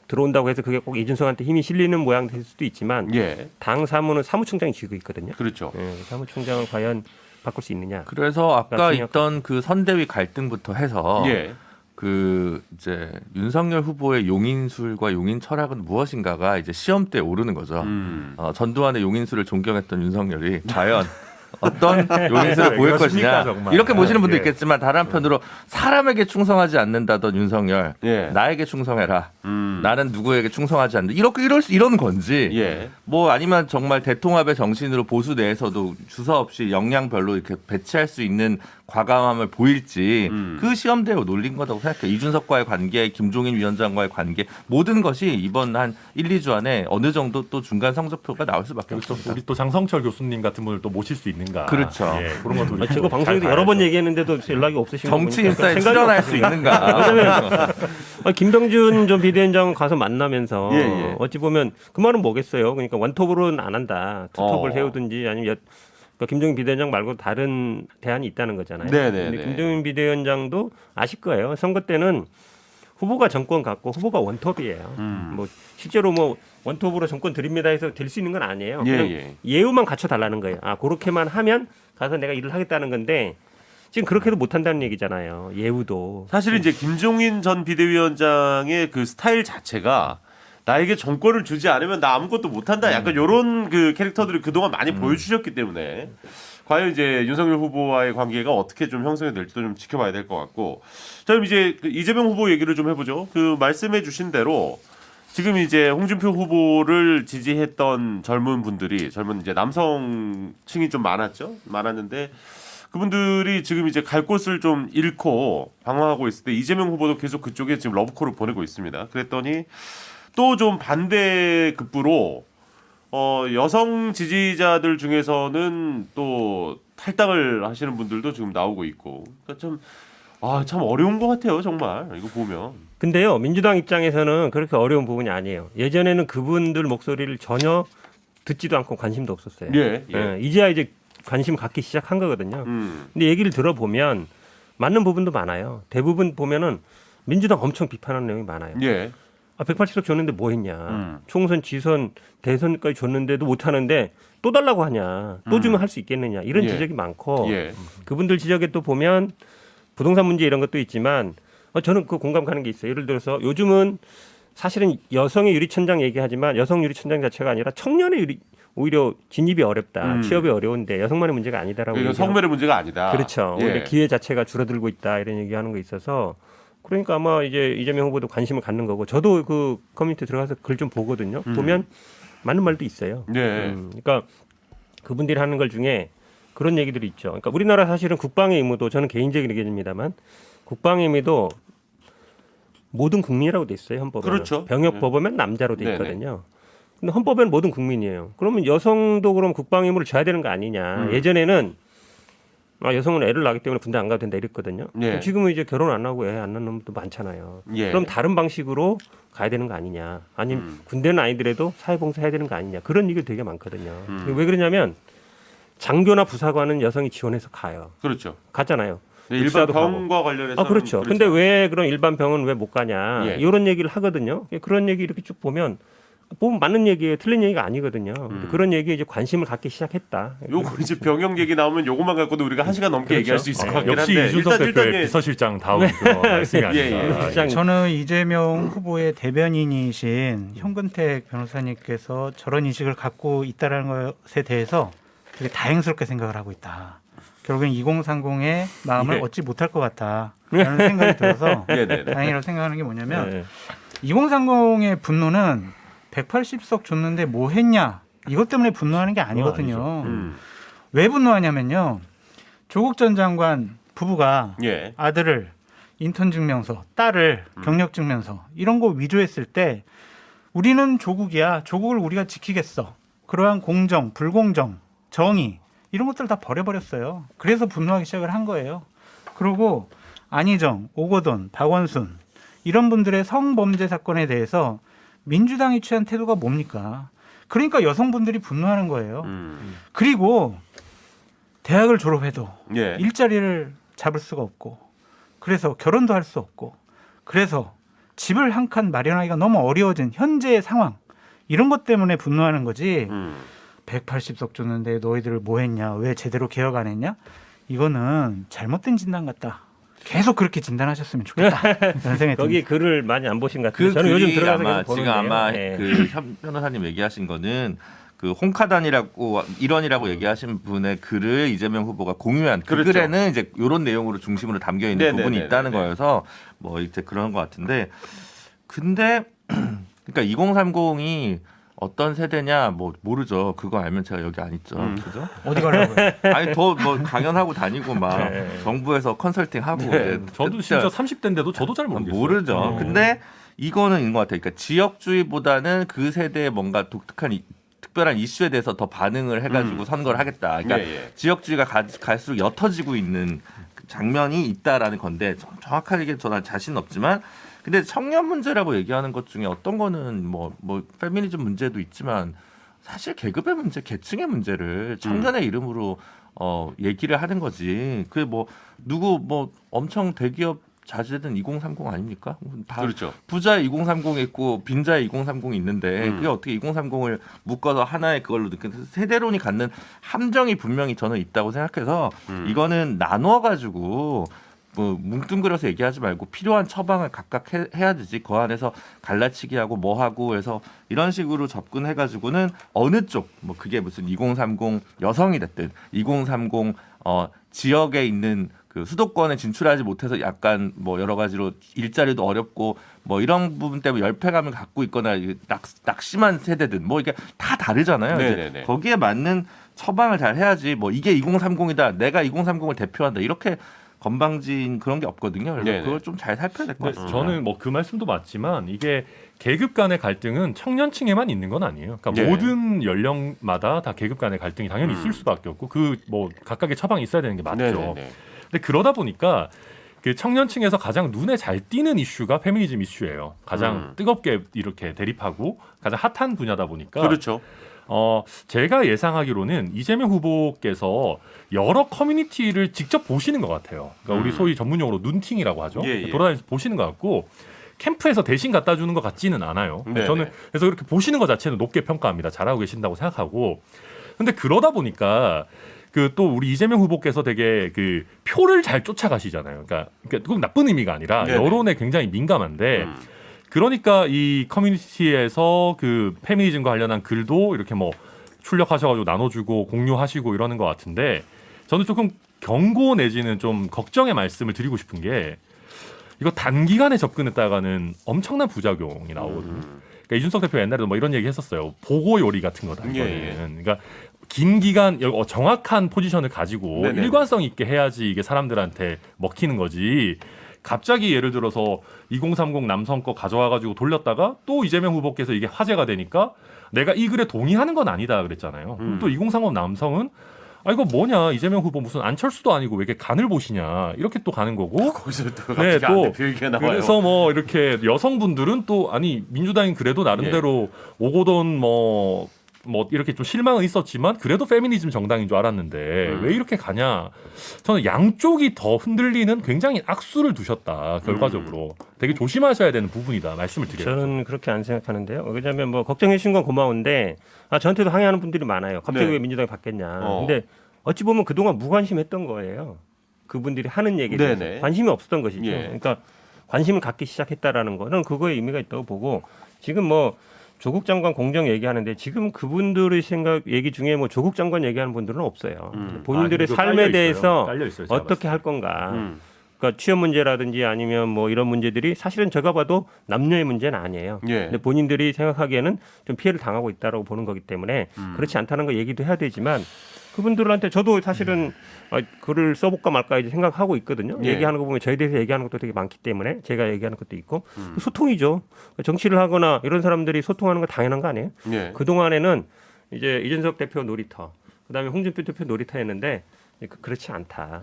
들어온다고 해서 그게 꼭 이준석한테 힘이 실리는 모양 될 수도 있지만 당 사무는 사무총장이 쥐고 있거든요. 그렇죠. 사무총장을 과연 바꿀 수 있느냐. 그래서 아까 있던 그 선대위 갈등부터 해서 그 이제 윤석열 후보의 용인술과 용인 철학은 무엇인가가 이제 시험대에 오르는 거죠. 전두환의 용인술을 존경했던 윤석열이 과연 어떤 용인술을 보일 것이냐 정말. 이렇게 보시는 분도 있겠지만 다른 한편으로 사람에게 충성하지 않는다던 윤석열 나에게 충성해라. 나는 누구에게 충성하지 않는다. 이런 건지 뭐 아니면 정말 대통합의 정신으로 보수 내에서도 주사 없이 역량별로 이렇게 배치할 수 있는 과감함을 보일지 그 시험대에 놀린 거라고 생각해요. 이준석과의 관계, 김종인 위원장과의 관계 모든 것이 이번 한 1, 2주 안에 어느 정도 또 중간 성적표가 나올 수밖에 없습니다. 우리 또 장성철 교수님 같은 분을 또 모실 수 있는가. 그렇죠. 그런 것도 제가 방송에서 여러 번 얘기했는데도 연락이 없으신 거 정치 인사에 출연할 수 있는가. 왜냐면 김병준 전 비대위원장 가서 만나면서 어찌 보면 그 말은 뭐겠어요. 그러니까 원톱으로는 안 한다. 투톱을 세우든지 아니면 그러니까 김종인 비대위원장 말고 다른 대안이 있다는 거잖아요. 근데 김종인 비대위원장도 아실 거예요. 선거 때는 후보가 정권 갖고 후보가 원톱이에요. 뭐 실제로 뭐 원톱으로 정권 드립니다 해서 될 수 있는 건 아니에요. 그냥 예우만 갖춰 달라는 거예요. 그렇게만 하면 가서 내가 일을 하겠다는 건데 지금 그렇게도 못 한다는 얘기잖아요. 예우도. 사실 이제 김종인 전 비대위원장의 그 스타일 자체가 나에게 정권을 주지 않으면 나 아무것도 못한다. 약간 이런 그 캐릭터들을 그동안 많이 보여주셨기 때문에 과연 이제 윤석열 후보와의 관계가 어떻게 좀 형성이 될지도 좀 지켜봐야 될 것 같고. 자, 그럼 이제 그 이재명 후보 얘기를 좀 해보죠. 그 말씀해주신 대로 지금 이제 홍준표 후보를 지지했던 젊은 이제 남성층이 좀 많았는데 그분들이 지금 이제 갈 곳을 좀 잃고 방황하고 있을 때 이재명 후보도 계속 그쪽에 지금 러브콜을 보내고 있습니다. 그랬더니 또 좀 반대급부로 여성 지지자들 중에서는 또 탈당을 하시는 분들도 지금 나오고 있고, 그러니까 참 어려운 것 같아요, 정말 이거 보면. 근데요, 민주당 입장에서는 그렇게 어려운 부분이 아니에요. 예전에는 그분들 목소리를 전혀 듣지도 않고 관심도 없었어요. 이제야 이제 관심 갖기 시작한 거거든요. 근데 얘기를 들어보면 맞는 부분도 많아요. 대부분 보면은 민주당 엄청 비판하는 내용이 많아요. 180석 줬는데 뭐 했냐. 총선, 지선, 대선까지 줬는데도 못 하는데 또 달라고 하냐. 또 주면 할 수 있겠느냐. 이런 지적이 많고 그분들 지적에 또 보면 부동산 문제 이런 것도 있지만 저는 그 공감 가는 게 있어요. 예를 들어서 요즘은 사실은 여성의 유리천장 얘기하지만 여성 유리천장 자체가 아니라 청년의 오히려 진입이 어렵다. 취업이 어려운데 여성만의 문제가 아니다라고. 그러니까 성별의 문제가 아니다. 그렇죠. 오히려 기회 자체가 줄어들고 있다. 이런 얘기하는 거 있어서 그러니까 아마 이제 이재명 후보도 관심을 갖는 거고 저도 그 커뮤니티 들어가서 글 좀 보거든요. 보면 맞는 말도 있어요. 그러니까 그분들이 하는 걸 중에 그런 얘기들이 있죠. 그러니까 우리나라 사실은 국방의 의무도 저는 개인적인 의견입니다만 국방의 의무도 모든 국민이라고 돼 있어요. 헌법에. 그렇죠. 병역 법원은 남자로 돼 있거든요. 근데 헌법에는 모든 국민이에요. 그러면 여성도 그럼 국방의 의무를 져야 되는 거 아니냐. 예전에는 여성은 애를 낳기 때문에 군대 안 가도 된다 이랬거든요. 지금은 이제 결혼 안 하고 애 안 낳는 놈도 많잖아요. 그럼 다른 방식으로 가야 되는 거 아니냐. 아니면 군대는 아니더라도 사회봉사 해야 되는 거 아니냐. 그런 얘기가 되게 많거든요. 왜 그러냐면 장교나 부사관은 여성이 지원해서 가요. 그렇죠. 갔잖아요. 일반 병과 관련해서. 그렇죠. 근데 왜 그런 일반 병은 왜 못 가냐. 이런 얘기를 하거든요. 그런 얘기 이렇게 쭉 보면 맞는 얘기예요. 틀린 얘기가 아니거든요. 그런 얘기에 이제 관심을 갖기 시작했다. 요거 이제 병역 얘기 나오면 요것만 갖고도 우리가 1시간 넘게 얘기할 수 있을 것 같긴 한데. 역시 이준석 대표의 비서실장 다운 그런 말씀이 아닌가. 저는 이재명 후보의 대변인이신 현근택 변호사님께서 저런 인식을 갖고 있다는 것에 대해서 되게 다행스럽게 생각을 하고 있다. 결국엔 2030의 마음을 얻지 못할 것 같다라는 생각이 들어서 다행이라고 생각하는 게 뭐냐면 2030의 분노는 180석 줬는데 뭐 했냐 이것 때문에 분노하는 게 아니거든요. 왜 분노하냐면요. 조국 전 장관 부부가 아들을 인턴증명서, 딸을 경력증명서 이런 거 위조했을 때 우리는 조국이야. 조국을 우리가 지키겠어. 그러한 공정, 불공정, 정의 이런 것들을 다 버려버렸어요. 그래서 분노하기 시작을 한 거예요. 그리고 안희정, 오거돈, 박원순 이런 분들의 성범죄 사건에 대해서 민주당이 취한 태도가 뭡니까? 그러니까 여성분들이 분노하는 거예요. 그리고 대학을 졸업해도 일자리를 잡을 수가 없고 그래서 결혼도 할 수 없고 그래서 집을 한 칸 마련하기가 너무 어려워진 현재의 상황 이런 것 때문에 분노하는 거지 180석 줬는데 너희들 뭐 했냐? 왜 제대로 개혁 안 했냐? 이거는 잘못된 진단 같다. 계속 그렇게 진단하셨으면 좋겠다. 거기 글을 많이 안 보신 것 같아요. 저는 요즘 들어가서 아마 계속 지금 보는데요. 아마 그 현 변호사님 얘기하신 거는 그 홍카단이라고 일원이라고 얘기하신 분의 글을 이재명 후보가 공유한 그 글에는 이제 이런 내용으로 중심으로 담겨 있는 부분이 있다는 거여서 뭐 이제 그런 것 같은데 근데 그러니까 2030이 어떤 세대냐 뭐 모르죠. 그거 알면 제가 여기 안 있죠. 그죠? 어디 가려고요? 아니 더 뭐 강연하고 다니고 막 정부에서 컨설팅하고 저도 진짜 30대인데도 저도 잘 모르겠어요. 모르죠. 근데 이거는 인것 같아요. 그러니까 지역주의보다는 그 세대의 뭔가 특별한 이슈에 대해서 더 반응을 해가지고 선거를 하겠다. 그러니까 지역주의가 갈수록 옅어지고 있는 장면이 있다라는 건데 정확하게 저는 자신은 없지만 근데 청년 문제라고 얘기하는 것 중에 어떤 거는 뭐 페미니즘 문제도 있지만 사실 계급의 문제, 계층의 문제를 청년의 이름으로 얘기를 하는 거지. 그게 뭐 누구 뭐 엄청 대기업 자제된 2030 아닙니까? 다 그렇죠. 부자의 2030이 있고 빈자의 2030이 있는데 그게 어떻게 2030을 묶어서 하나의 그걸로 느끼는 세대론이 갖는 함정이 분명히 저는 있다고 생각해서 이거는 나눠 가지고 뭐 뭉뚱그려서 얘기하지 말고 필요한 처방을 각각 해야 되지. 그 안에서 갈라치기하고 뭐하고 해서 이런 식으로 접근해가지고는 어느 쪽 뭐 그게 무슨 2030 여성이 됐든 2030 지역에 있는 그 수도권에 진출하지 못해서 약간 뭐 여러 가지로 일자리도 어렵고 뭐 이런 부분 때문에 열패감을 갖고 있거나 낙심한 세대든 뭐 이게 다 다르잖아요. 이제 거기에 맞는 처방을 잘 해야지 뭐 이게 2030이다. 내가 2030을 대표한다. 이렇게 건방진 그런 게 없거든요. 그래서 네네. 그걸 좀 잘 살펴야 될 것 같습니다. 저는 뭐 그 말씀도 맞지만 이게 계급 간의 갈등은 청년층에만 있는 건 아니에요. 그러니까 네. 모든 연령마다 다 계급 간의 갈등이 당연히 있을 수밖에 없고 그 뭐 각각의 처방이 있어야 되는 게 맞죠. 네네네. 근데 그러다 보니까 그 청년층에서 가장 눈에 잘 띄는 이슈가 페미니즘 이슈예요. 가장 뜨겁게 이렇게 대립하고 가장 핫한 분야다 보니까 그렇죠. 제가 예상하기로는 이재명 후보께서 여러 커뮤니티를 직접 보시는 것 같아요. 그러니까 우리 소위 전문용어로 눈팅이라고 하죠. 예, 예. 돌아다니면서 보시는 것 같고 캠프에서 대신 갖다 주는 것 같지는 않아요. 네네. 저는 그래서 이렇게 보시는 것 자체는 높게 평가합니다. 잘하고 계신다고 생각하고. 근데 그러다 보니까 그 또 우리 이재명 후보께서 되게 그 표를 잘 쫓아가시잖아요. 그러니까 꼭 나쁜 의미가 아니라 네네. 여론에 굉장히 민감한데 그러니까 이 커뮤니티에서 그 페미니즘과 관련한 글도 이렇게 뭐 출력하셔가지고 나눠주고 공유하시고 이러는 것 같은데 저는 조금 경고 내지는 좀 걱정의 말씀을 드리고 싶은 게 이거 단기간에 접근했다가는 엄청난 부작용이 나오거든요. 그러니까 이준석 대표 옛날에도 뭐 이런 얘기 했었어요. 보고 요리 같은 거다. 이거는. 예, 예. 그러니까 긴 기간 정확한 포지션을 가지고 네네. 일관성 있게 해야지 이게 사람들한테 먹히는 거지. 갑자기 예를 들어서 2030 남성 거 가져와가지고 돌렸다가 또 이재명 후보께서 이게 화제가 되니까 내가 이 글에 동의하는 건 아니다 그랬잖아요. 그럼 또 2030 남성은 아 이거 뭐냐 이재명 후보 무슨 안철수도 아니고 왜 이렇게 간을 보시냐 이렇게 또 가는 거고. 거기서 또 네, 갑자기 또 안 대표 얘기가 나와요. 그래서 뭐 이렇게 여성분들은 또 아니 민주당이 그래도 나름대로 오고돈 뭐 이렇게 좀 실망은 있었지만 그래도 페미니즘 정당인 줄 알았는데 왜 이렇게 가냐. 저는 양쪽이 더 흔들리는 굉장히 악수를 두셨다. 결과적으로 되게 조심하셔야 되는 부분이다 말씀을 드려요. 저는 그렇게 안 생각하는데요. 왜냐하면 뭐 걱정해 주신 건 고마운데 저한테도 항의하는 분들이 많아요. 갑자기 네. 왜 민주당이 바뀌었냐. 근데 어찌 보면 그동안 무관심했던 거예요. 그분들이 하는 얘기에 대해서 네네. 관심이 없었던 것이죠. 예. 그러니까 관심을 갖기 시작했다라는 거는 그거에 의미가 있다고 보고 지금 뭐 조국 장관 공정 얘기하는데 지금 그분들의 생각 얘기 중에 뭐 조국 장관 얘기하는 분들은 없어요. 본인들의 이거 삶에 깔려 대해서 있어요. 깔려 있어요, 제가 어떻게 봤을 할 건가. 음. 그러니까 취업 문제라든지 아니면 뭐 이런 문제들이 사실은 제가 봐도 남녀의 문제는 아니에요. 예. 근데 본인들이 생각하기에는 좀 피해를 당하고 있다라고 보는 거기 때문에 그렇지 않다는 거 얘기도 해야 되지만 그분들한테 저도 사실은 글을 써볼까 말까 이제 생각하고 있거든요. 예. 얘기하는 거 보면 저에 대해서 얘기하는 것도 되게 많기 때문에 제가 얘기하는 것도 있고 소통이죠. 정치를 하거나 이런 사람들이 소통하는 거 당연한 거 아니에요? 예. 그동안에는 이제 이준석 대표 놀이터, 그다음에 홍준표 대표 놀이터였는데 그렇지 않다.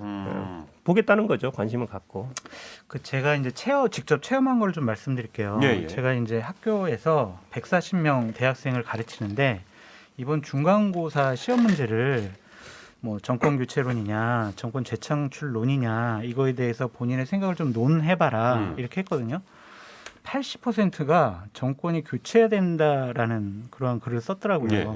보겠다는 거죠. 관심을 갖고. 그 제가 이제 직접 체험한 걸 좀 말씀드릴게요. 예, 예. 제가 이제 학교에서 140명 대학생을 가르치는데 이번 중간고사 시험 문제를 뭐 정권 교체론이냐, 정권 재창출론이냐 이거에 대해서 본인의 생각을 좀 논해봐라 이렇게 했거든요. 80%가 정권이 교체해야 된다라는 그런 글을 썼더라고요. 예.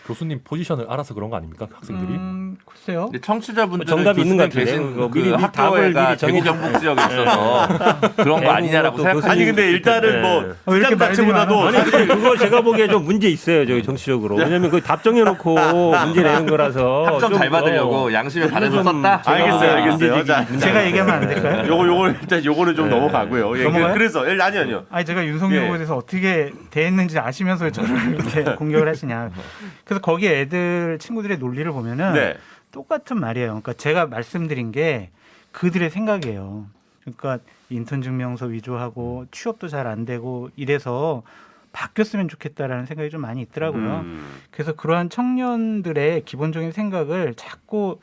교수님 포지션을 알아서 그런 거 아닙니까 학생들이? 글쎄요. 근데 청취자분들 정답이 있는 것 같은데 계신 그거 그 미리 답을 학교가 미리 정해. 대구 경북 지역에 있어서 그런 거 아니냐라고 또 생각하시는 아니 근데 일단은 뭐 왜 이렇게 주장 자체보다도 말들이 아니 근데 그거 제가 보기에 좀 문제 있어요. 저기 정치적으로. 왜냐면 그 답정해놓고 문제 내는 거라서 학점 잘 받으려고 양심에 반해서 썼다. 알겠어요. 자, 제가 얘기하면 안 될까요? 요거 일단 요거는 좀 넘어가고요. 예, 넘어가요? 그래서 아니요. 아니 제가 윤석열 예. 후보에 대해서 어떻게 대했는지 아시면서 저를 이렇게 공격을 하시냐. 그래서 거기에 애들 친구들의 논리를 보면은 네. 똑같은 말이에요. 그러니까 제가 말씀드린 게 그들의 생각이에요. 그러니까 인턴 증명서 위조하고 취업도 잘 안 되고 이래서 바뀌었으면 좋겠다라는 생각이 좀 많이 있더라고요. 그래서 그러한 청년들의 기본적인 생각을 자꾸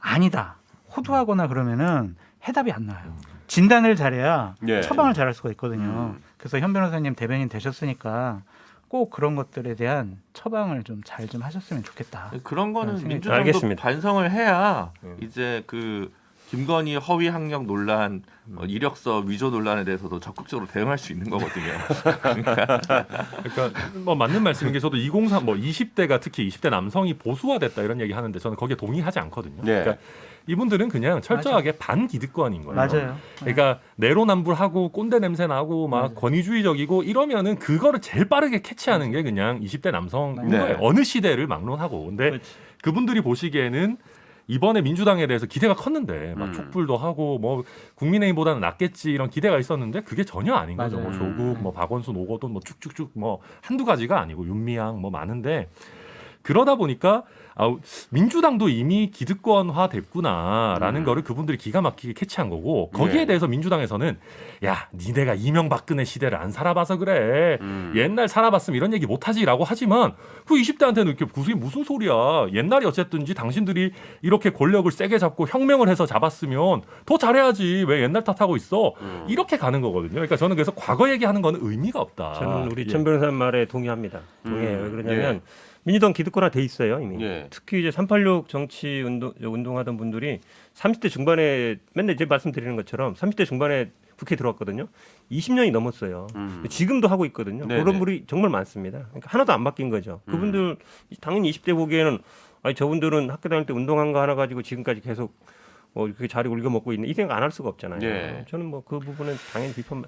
아니다 호도하거나 그러면은 해답이 안 나와요. 진단을 잘해야 예. 처방을 잘할 수가 있거든요. 그래서 현 변호사님 대변인 되셨으니까 꼭 그런 것들에 대한 처방을 좀 잘 좀 하셨으면 좋겠다. 그런 거는 생각이 민주당도 알겠습니다. 반성을 해야 이제 그 김건희 허위 학력 논란, 이력서 위조 논란에 대해서도 적극적으로 대응할 수 있는 거거든요. 그러니까 뭐 맞는 말씀인 게 저도 2030 뭐 20대가 특히 20대 남성이 보수화됐다 이런 얘기 하는데 저는 거기에 동의하지 않거든요. 네. 그러니까 이분들은 그냥 철저하게 반기득권인 거예요. 맞아요. 그러니까 내로남불하고 꼰대 냄새 나고 막 권위주의적이고 이러면은 그거를 제일 빠르게 캐치하는 게 그냥 20대 남성인 네. 거예요. 어느 시대를 막론하고. 근데 그렇지. 그분들이 보시기에는 이번에 민주당에 대해서 기대가 컸는데 막 촛불도 하고 뭐 국민의힘보다는 낫겠지 이런 기대가 있었는데 그게 전혀 아닌 거죠. 뭐 조국, 뭐 박원순, 오거돈 뭐 쭉쭉쭉 뭐 한두 가지가 아니고 윤미향 뭐 많은데 그러다 보니까 민주당도 이미 기득권화 됐구나라는 거를 그분들이 기가 막히게 캐치한 거고 거기에 대해서 민주당에서는 야 니네가 이명박근혜 시대를 안 살아봐서 그래 옛날 살아봤으면 이런 얘기 못하지라고 하지만 그 20대한테는 이렇게 그게 무슨 소리야 옛날이 어쨌든지 당신들이 이렇게 권력을 세게 잡고 혁명을 해서 잡았으면 더 잘해야지 왜 옛날 탓하고 있어 이렇게 가는 거거든요. 그러니까 저는 그래서 과거 얘기하는 거는 의미가 없다. 저는 우리 천 변호사님 말에 동의합니다. 동의해요. 왜 그러냐면 민주당 기득권화 돼 있어요 이미. 특히 이제 386 정치 운동하던 분들이 30대 중반에 맨날 이제 말씀드리는 것처럼 30대 중반에 국회에 들어왔거든요. 20년이 넘었어요. 지금도 하고 있거든요. 그런 분이 정말 많습니다. 그러니까 하나도 안 바뀐 거죠. 그분들 당연히 20대 보기에는 아니 저분들은 학교 다닐 때 운동한 거 하나 가지고 지금까지 계속 이렇게 자리 울겨 먹고 있는 이 생각 안 할 수가 없잖아요. 저는 뭐 그 부분은 당연히 비판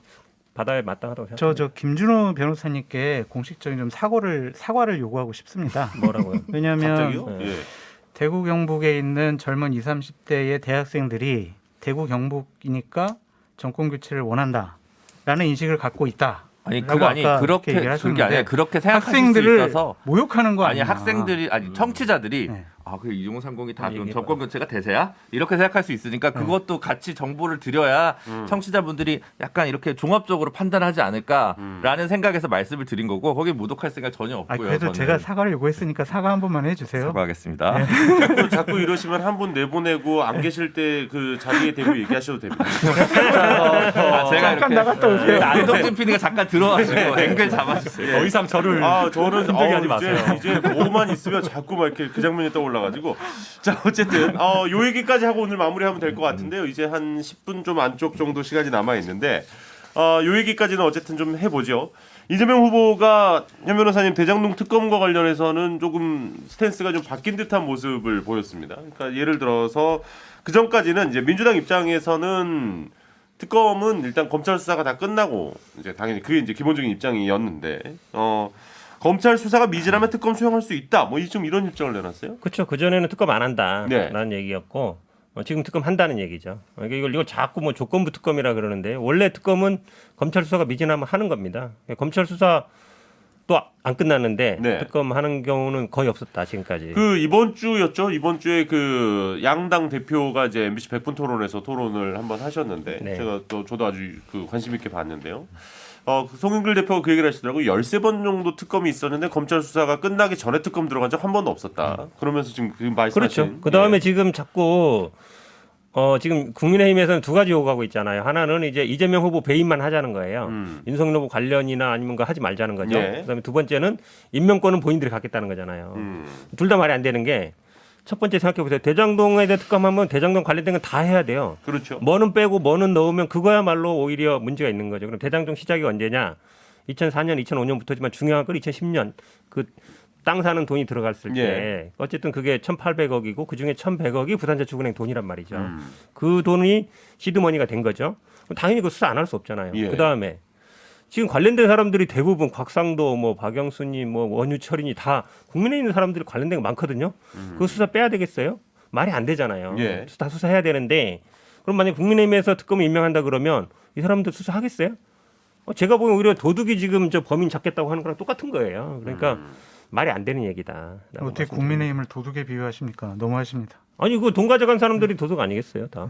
받아야 마땅하다고 생각합니다. 저 김준호 변호사님께 공식적인 좀 사과를 요구하고 싶습니다. 뭐라고요? 왜냐하면 대구 경북에 있는 젊은 20, 30대의 대학생들이 대구 경북이니까 정권 교체를 원한다라는 인식을 갖고 있다. 아니 그거 아니 그렇게 아니라 그렇게 생각하실 수 있어서 모욕하는 거 아니야? 아니 학생들이 아니 청취자들이 그 2030이 다 그럼 정권 교체가 대세야? 이렇게 생각할 수 있으니까 그것도 같이 정보를 드려야 청취자분들이 약간 이렇게 종합적으로 판단하지 않을까라는 생각에서 말씀을 드린 거고 거기에 모독할 생각 전혀 없고요. 그래도 제가 사과를 요구했으니까 사과 한 번만 해주세요. 사과하겠습니다. 자꾸 이러시면 한 분 내보내고 안 계실 때 그 자리에 대고 얘기하셔도 됩니다. 제가 잠깐 나갔다 오세요. 안동진 PD가 잠깐 들어와주고 앵글 잡아주세요. 더 이상 저를 저는 힘들게 하지 마세요. 이제 뭐만 있으면 자꾸 막 이렇게 그 장면이 떠올라가지고 자 어쨌든 요 얘기까지 하고 오늘 마무리하면 될 것 같은데요. 이제 한 10분 좀 안쪽 정도 시간이 남아 있는데 요 얘기까지는 어쨌든 좀 해보죠. 이재명 후보가 현 변호사님 대장동 특검과 관련해서는 조금 스탠스가 좀 바뀐 듯한 모습을 보였습니다. 그러니까 예를 들어서 그 전까지는 이제 민주당 입장에서는 특검은 일단 검찰 수사가 다 끝나고 이제 당연히 그게 이제 기본적인 입장이었는데 검찰 수사가 미진하면 특검 수용할 수 있다. 뭐 좀 이런 입장을 내놨어요. 그렇죠. 그 전에는 특검 안 한다라는 얘기였고 지금 특검 한다는 얘기죠. 그러니까 이걸 자꾸 뭐 조건부 특검이라 그러는데 원래 특검은 검찰 수사가 미진하면 하는 겁니다. 검찰 수사 또 안 끝났는데 특검 하는 경우는 거의 없었다 지금까지. 그 이번 주였죠. 이번 주에 그 양당 대표가 이제 MBC 100분 토론에서 토론을 한번 하셨는데 제가 또 저도 아주 그 관심 있게 봤는데요. 그 송영길 대표가 그 얘기를 하시더라고요. 13번 정도 특검이 있었는데 검찰 수사가 끝나기 전에 특검 들어간 적 한 번도 없었다. 그러면서 지금 그 말씀하신 그렇죠. 그다음에 지금 자꾸 지금 국민의힘에서는 두 가지 요구하고 있잖아요. 하나는 이제 이재명 후보 배임만 하자는 거예요. 윤석열 후보 관련이나 아니면 거 하지 말자는 거죠. 그다음에 두 번째는 임명권은 본인들이 갖겠다는 거잖아요. 둘 다 말이 안 되는 게 첫 번째 생각해 보세요. 대장동에 대해 특검하면 대장동 관련된 건 다 해야 돼요. 그렇죠. 뭐는 빼고 뭐는 넣으면 그거야말로 오히려 문제가 있는 거죠. 그럼 대장동 시작이 언제냐? 2004년, 2005년부터지만 중요한 건 2010년 그 땅 사는 돈이 들어갔을 때 어쨌든 그게 1,800억이고 그중에 1,100억이 부산저축은행 돈이란 말이죠. 그 돈이 시드머니가 된 거죠. 당연히 그 수사 안 할 수 없잖아요. 그다음에 지금 관련된 사람들이 대부분 곽상도, 뭐 박영수님, 뭐 원유철이니 다 국민에 있는 사람들이 관련된 거 많거든요. 그 수사 빼야 되겠어요? 말이 안 되잖아요. 다 수사해야 되는데 그럼 만약 국민의힘에서 특검을 임명한다 그러면 이 사람들 수사하겠어요? 제가 보기엔 오히려 도둑이 지금 저 범인 잡겠다고 하는 거랑 똑같은 거예요. 그러니까 말이 안 되는 얘기다. 어떻게 국민의힘을 도둑에 비유하십니까? 너무하십니다. 아니 그 돈 가져간 사람들이 도둑 아니겠어요, 다.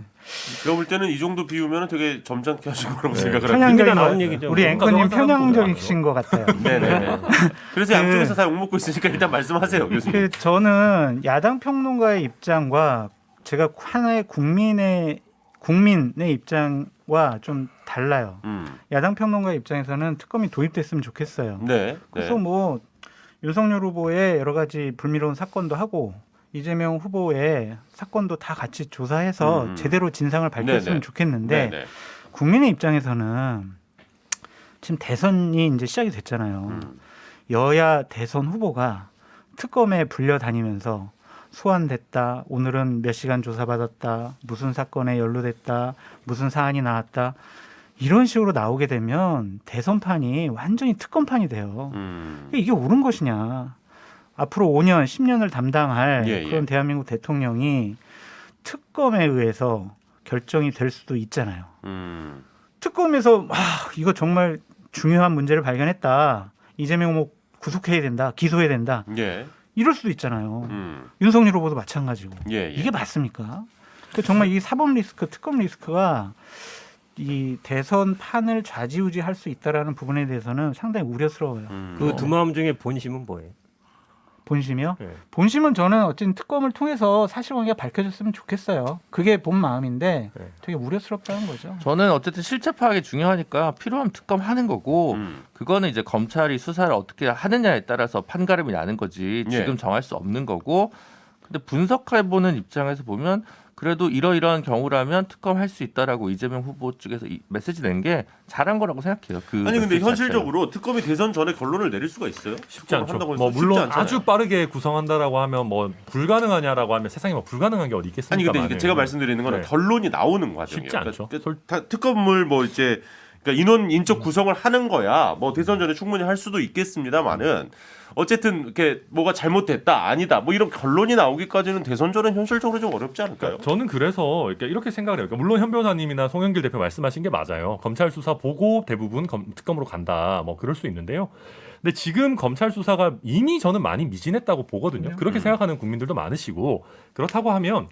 제가 볼 때는 이 정도 비우면 되게 점잖게 하신 거라고 생각을 합니다. 편향적인 나온 얘기죠. 우리 앵커님 편향적이신 것 같아요. 네네. 그래서 양쪽에서 다 욕먹고 있으니까 일단 말씀하세요, 교수님. 저는 야당 평론가의 입장과 제가 하나의 국민의 입장과 좀 달라요. 야당 평론가의 입장에서는 특검이 도입됐으면 좋겠어요. 그래서 뭐 윤석열 후보의 여러 가지 불미로운 사건도 하고 이재명 후보의 사건도 다 같이 조사해서 제대로 진상을 밝혔으면 좋겠는데 국민의 입장에서는 지금 대선이 이제 시작이 됐잖아요. 여야 대선 후보가 특검에 불려다니면서 소환됐다. 오늘은 몇 시간 조사받았다. 무슨 사건에 연루됐다. 무슨 사안이 나왔다. 이런 식으로 나오게 되면 대선판이 완전히 특검판이 돼요. 이게 옳은 것이냐. 앞으로 5년, 10년을 담당할 그런 대한민국 대통령이 특검에 의해서 결정이 될 수도 있잖아요. 특검에서 이거 정말 중요한 문제를 발견했다. 이재명 뭐 구속해야 된다. 기소해야 된다. 예. 이럴 수도 있잖아요. 윤석열 후보도 마찬가지고. 예. 이게 맞습니까? 정말 이 사법 리스크, 특검 리스크가 이 대선 판을 좌지우지할 수 있다라는 부분에 대해서는 상당히 우려스러워요. 그 두 마음 중에 본심은 뭐예요? 본심이요? 네. 본심은 저는 어쨌든 특검을 통해서 사실관계가 밝혀졌으면 좋겠어요. 그게 본 마음인데 네. 되게 우려스럽다는 거죠. 저는 어쨌든 실체 파악이 중요하니까 필요하면 특검 하는 거고 그거는 이제 검찰이 수사를 어떻게 하느냐에 따라서 판가름이 나는 거지 지금 정할 수 없는 거고 근데 분석해보는 입장에서 보면 그래도 이러이러한 경우라면 특검 할 수 있다라고 이재명 후보 쪽에서 이 메시지 낸 게 잘한 거라고 생각해요. 아니 근데 현실적으로 특검이 대선 전에 결론을 내릴 수가 있어요? 쉽지 않죠. 뭐 물론 아주 빠르게 구성한다라고 하면 뭐 불가능하냐라고 하면 세상에 뭐 불가능한 게 어디 있겠습니까? 아니 근데 이게 제가 말씀드리는 건 결론이 나오는 과정이에요. 쉽지 않죠. 그러니까 특검을 뭐 이제 그러니까 인적 구성을 하는 거야. 뭐 대선 전에 충분히 할 수도 있겠습니다만은 어쨌든 이렇게 뭐가 잘못됐다 아니다 뭐 이런 결론이 나오기까지는 대선 전은 현실적으로 좀 어렵지 않을까요? 저는 그래서 이렇게 생각을 해요. 물론 현 변호사님이나 송영길 대표 말씀하신 게 맞아요. 검찰 수사 보고 대부분 특검으로 간다 뭐 그럴 수 있는데요. 근데 지금 검찰 수사가 이미 저는 많이 미진했다고 보거든요. 그렇게 생각하는 국민들도 많으시고 그렇다고 하면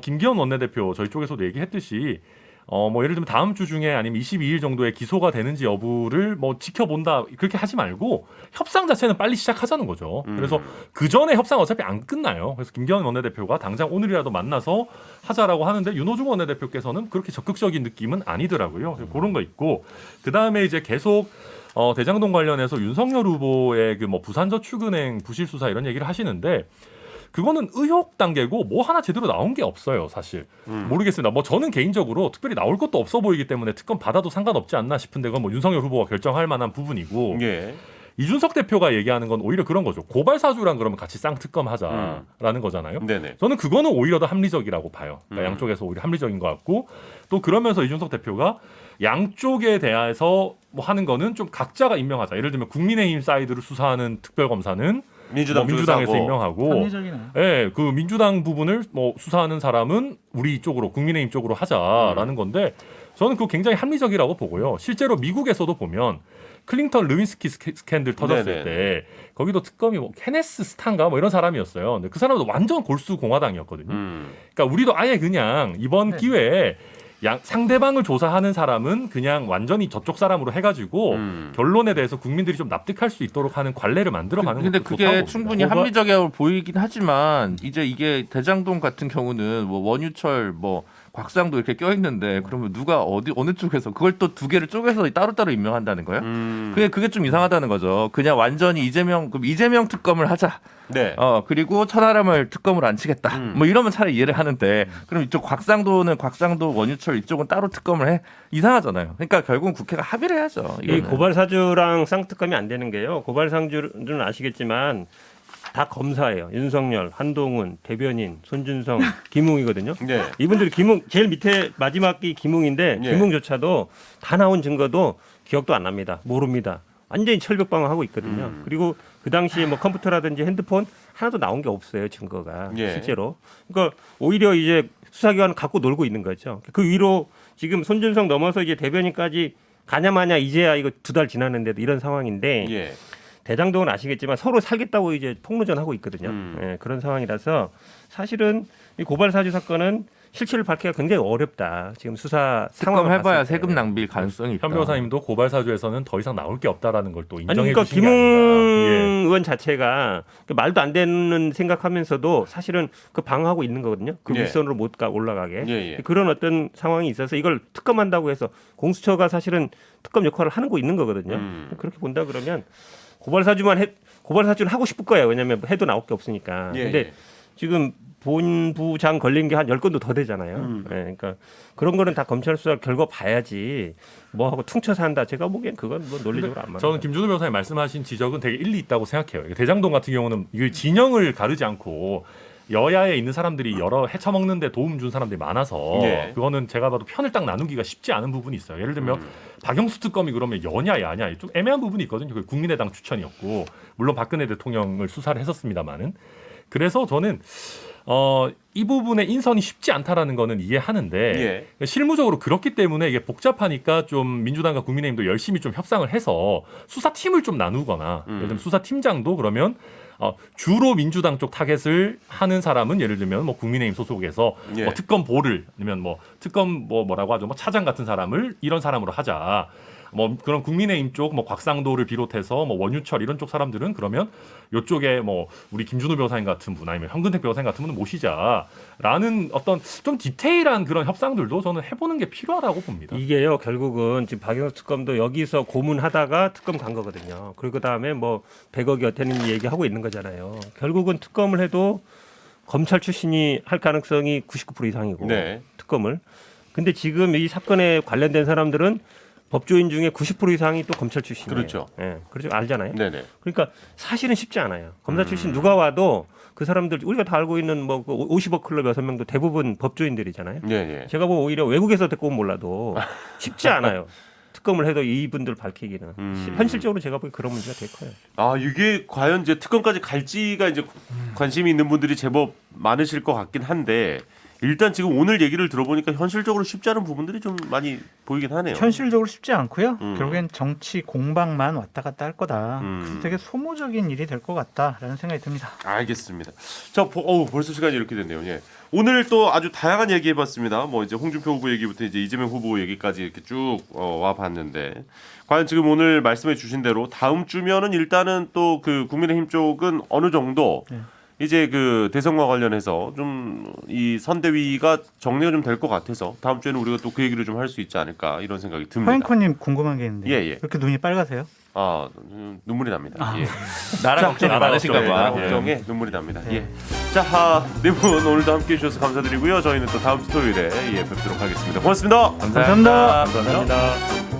김기현 원내대표 저희 쪽에서도 얘기했듯이 뭐 예를 들면 다음 주 중에 아니면 22일 정도에 기소가 되는지 여부를 뭐 지켜본다 그렇게 하지 말고 협상 자체는 빨리 시작하자는 거죠. 그래서 그 전에 협상 어차피 안 끝나요. 그래서 김기현 원내대표가 당장 오늘이라도 만나서 하자라고 하는데 윤호중 원내대표께서는 그렇게 적극적인 느낌은 아니더라고요. 그런 거 있고 그 다음에 이제 계속 대장동 관련해서 윤석열 후보의 그 뭐 부산저축은행 부실 수사 이런 얘기를 하시는데. 그거는 의혹 단계고 뭐 하나 제대로 나온 게 없어요, 사실. 모르겠습니다. 뭐 저는 개인적으로 특별히 나올 것도 없어 보이기 때문에 특검 받아도 상관없지 않나 싶은데 그건 뭐 윤석열 후보가 결정할 만한 부분이고 예. 이준석 대표가 얘기하는 건 오히려 그런 거죠. 고발 사주랑 그러면 같이 쌍특검 하자라는 거잖아요. 네네. 저는 그거는 오히려 더 합리적이라고 봐요. 그러니까 양쪽에서 오히려 합리적인 것 같고 또 그러면서 이준석 대표가 양쪽에 대해서 뭐 하는 거는 좀 각자가 임명하자. 예를 들면 국민의힘 사이드를 수사하는 특별검사는 민주당에서 임명하고, 합리적이네요. 예, 그 민주당 부분을 뭐 수사하는 사람은 우리 쪽으로 국민의힘 쪽으로 하자라는 건데 저는 그거 굉장히 합리적이라고 보고요. 실제로 미국에서도 보면 클린턴 르윈스키 스캔들 터졌을 네네. 때 거기도 특검이 뭐 케네스 스탄가 뭐 이런 사람이었어요. 근데 그 사람도 완전 골수 공화당이었거든요. 그러니까 우리도 아예 그냥 이번 기회에 상대방을 조사하는 사람은 그냥 완전히 저쪽 사람으로 해가지고 결론에 대해서 국민들이 좀 납득할 수 있도록 하는 관례를 만들어가는 근데 것도 그게 좋다고 충분히 봅니다. 합리적이라고 보이긴 하지만 이제 이게 대장동 같은 경우는 뭐 원유철 뭐 곽상도 이렇게 껴있는데 그러면 누가 어느 쪽에서 그걸 또 두 개를 쪼개서 따로따로 임명한다는 거예요? 그게 좀 이상하다는 거죠. 그냥 완전히 이재명 특검을 하자. 네. 그리고 천하람을 특검으로 안 치겠다. 뭐 이러면 차라리 이해를 하는데 그럼 이쪽 곽상도 원유철 이쪽은 따로 특검을 해 이상하잖아요. 그러니까 결국은 국회가 합의를 해야죠. 이 고발 사주랑 쌍특검이 안 되는 게요. 고발 사주는 아시겠지만 다 검사예요. 윤석열, 한동훈, 대변인, 손준성, 김웅이거든요. 네. 이분들이 김웅 제일 밑에 마지막이 김웅인데 네. 김웅조차도 다 나온 증거도 기억도 안 납니다. 모릅니다. 완전히 철벽방어하고 있거든요. 그리고 그 당시에 뭐 컴퓨터라든지 핸드폰 하나도 나온 게 없어요. 증거가 예. 실제로. 그러니까 오히려 이제 수사기관은 갖고 놀고 있는 거죠. 그 위로 지금 손준성 넘어서 이제 대변인까지 가냐마냐 이제야 이거 2달 지났는데도 이런 상황인데 예. 대장동은 아시겠지만 서로 살겠다고 이제 폭로전하고 있거든요. 예, 그런 상황이라서 사실은 이 고발 사주 사건은 실체를 밝히기가 굉장히 어렵다. 지금 수사 상황을 특검 해봐야 봤을 때. 세금 낭비일 가능성이 있다. 현 변호사님도 고발 사주에서는 더 이상 나올 게 없다라는 걸 또 아니 인정해 그러니까 주신 게 김웅 아닌가. 예. 의원 자체가 말도 안 되는 생각하면서도 사실은 그 방어하고 있는 거거든요. 그 예. 윗선으로 못 올라가게. 예. 그런 어떤 상황이 있어서 이걸 특검한다고 해서 공수처가 사실은 특검 역할을 하는 거 있는 거거든요. 그렇게 본다 그러면 고발 사주는 하고 싶을 거예요. 왜냐하면 해도 나올 게 없으니까. 예. 근데 지금 본부장 걸린 게 한 10건도 더 되잖아요. 예, 그러니까 그런 거는 다 검찰 수사 결과 봐야지 뭐 하고 퉁쳐서 한다. 제가 보기엔 그건 뭐 논리적으로 안 맞아요. 저는 김준호 변호사님 말씀하신 지적은 되게 일리 있다고 생각해요. 대장동 같은 경우는 이게 진영을 가르지 않고 여야에 있는 사람들이 여러 헤쳐먹는 데 도움 준 사람들이 많아서 예. 그거는 제가 봐도 편을 딱 나누기가 쉽지 않은 부분이 있어요. 예를 들면 박영수 특검이 그러면 여냐 야냐 좀 애매한 부분이 있거든요. 그게 국민의당 추천이었고 물론 박근혜 대통령을 수사를 했었습니다마는 그래서 저는 이 부분의 인선이 쉽지 않다라는 거는 이해하는데 실무적으로 그렇기 때문에 이게 복잡하니까 좀 민주당과 국민의힘도 열심히 좀 협상을 해서 수사팀을 좀 나누거나 예를 들면 수사팀장도 그러면 주로 민주당 쪽 타겟을 하는 사람은 예를 들면 뭐 국민의힘 소속에서 뭐 특검 보를 아니면 뭐 특검 뭐라고 하죠, 뭐 차장 같은 사람을 이런 사람으로 하자. 뭐 그런 국민의힘 쪽 뭐 곽상도를 비롯해서 뭐 원유철 이런 쪽 사람들은 그러면 요쪽에 뭐 우리 김준호 변호사님 같은 분 아니면 현근택 변호사님 같은 분은 모시자라는 어떤 좀 디테일한 그런 협상들도 저는 해보는 게 필요하다고 봅니다. 이게요 결국은 지금 박영수 특검도 여기서 고문하다가 특검 간 거거든요. 그리고 그다음에 뭐 100억이 어땠는지 얘기하고 있는 거잖아요. 결국은 특검을 해도 검찰 출신이 할 가능성이 99% 이상이고 특검을. 근데 지금 이 사건에 관련된 사람들은 법조인 중에 90% 이상이 또 검찰 출신이에요. 그렇죠. 그렇죠. 알잖아요. 네네. 그러니까 사실은 쉽지 않아요. 검사 출신 누가 와도 그 사람들 우리가 다 알고 있는 뭐 50억 클럽 6명도 대부분 법조인들이잖아요. 제가 뭐 오히려 외국에서 데리고 온 몰라도 쉽지 않아요. 특검을 해도 이분들 밝히기는 현실적으로 제가 보기 그런 문제가 될 거예요. 아 이게 과연 이제 특검까지 갈지가 이제 관심이 있는 분들이 제법 많으실 것 같긴 한데. 일단 지금 오늘 얘기를 들어보니까 현실적으로 쉽지 않은 부분들이 좀 많이 보이긴 하네요. 현실적으로 쉽지 않고요. 결국엔 정치 공방만 왔다 갔다 할 거다. 그래서 되게 소모적인 일이 될 것 같다라는 생각이 듭니다. 알겠습니다. 자, 벌써 시간이 이렇게 됐네요. 오늘 또 아주 다양한 얘기 해봤습니다. 뭐 이제 홍준표 후보 얘기부터 이제 이재명 후보 얘기까지 이렇게 쭉 와봤는데 과연 지금 오늘 말씀해주신 대로 다음 주면은 일단은 또 그 국민의힘 쪽은 어느 정도 이제 그 대선과 관련해서 좀 이 선대위가 정리가 좀 될 것 같아서 다음 주에는 우리가 또 그 얘기를 좀 할 수 있지 않을까 이런 생각이 듭니다. 허영코님 궁금한 게 있는데 왜 이렇게 눈이 빨가세요? 눈물이 납니다. 나라 걱정이 많으신가 봐. 걱정에 눈물이 납니다. 자, 네 분 오늘도 함께해 주셔서 감사드리고요. 저희는 또 다음 주 토요일에 뵙도록 하겠습니다. 고맙습니다. 감사합니다. 감사합니다.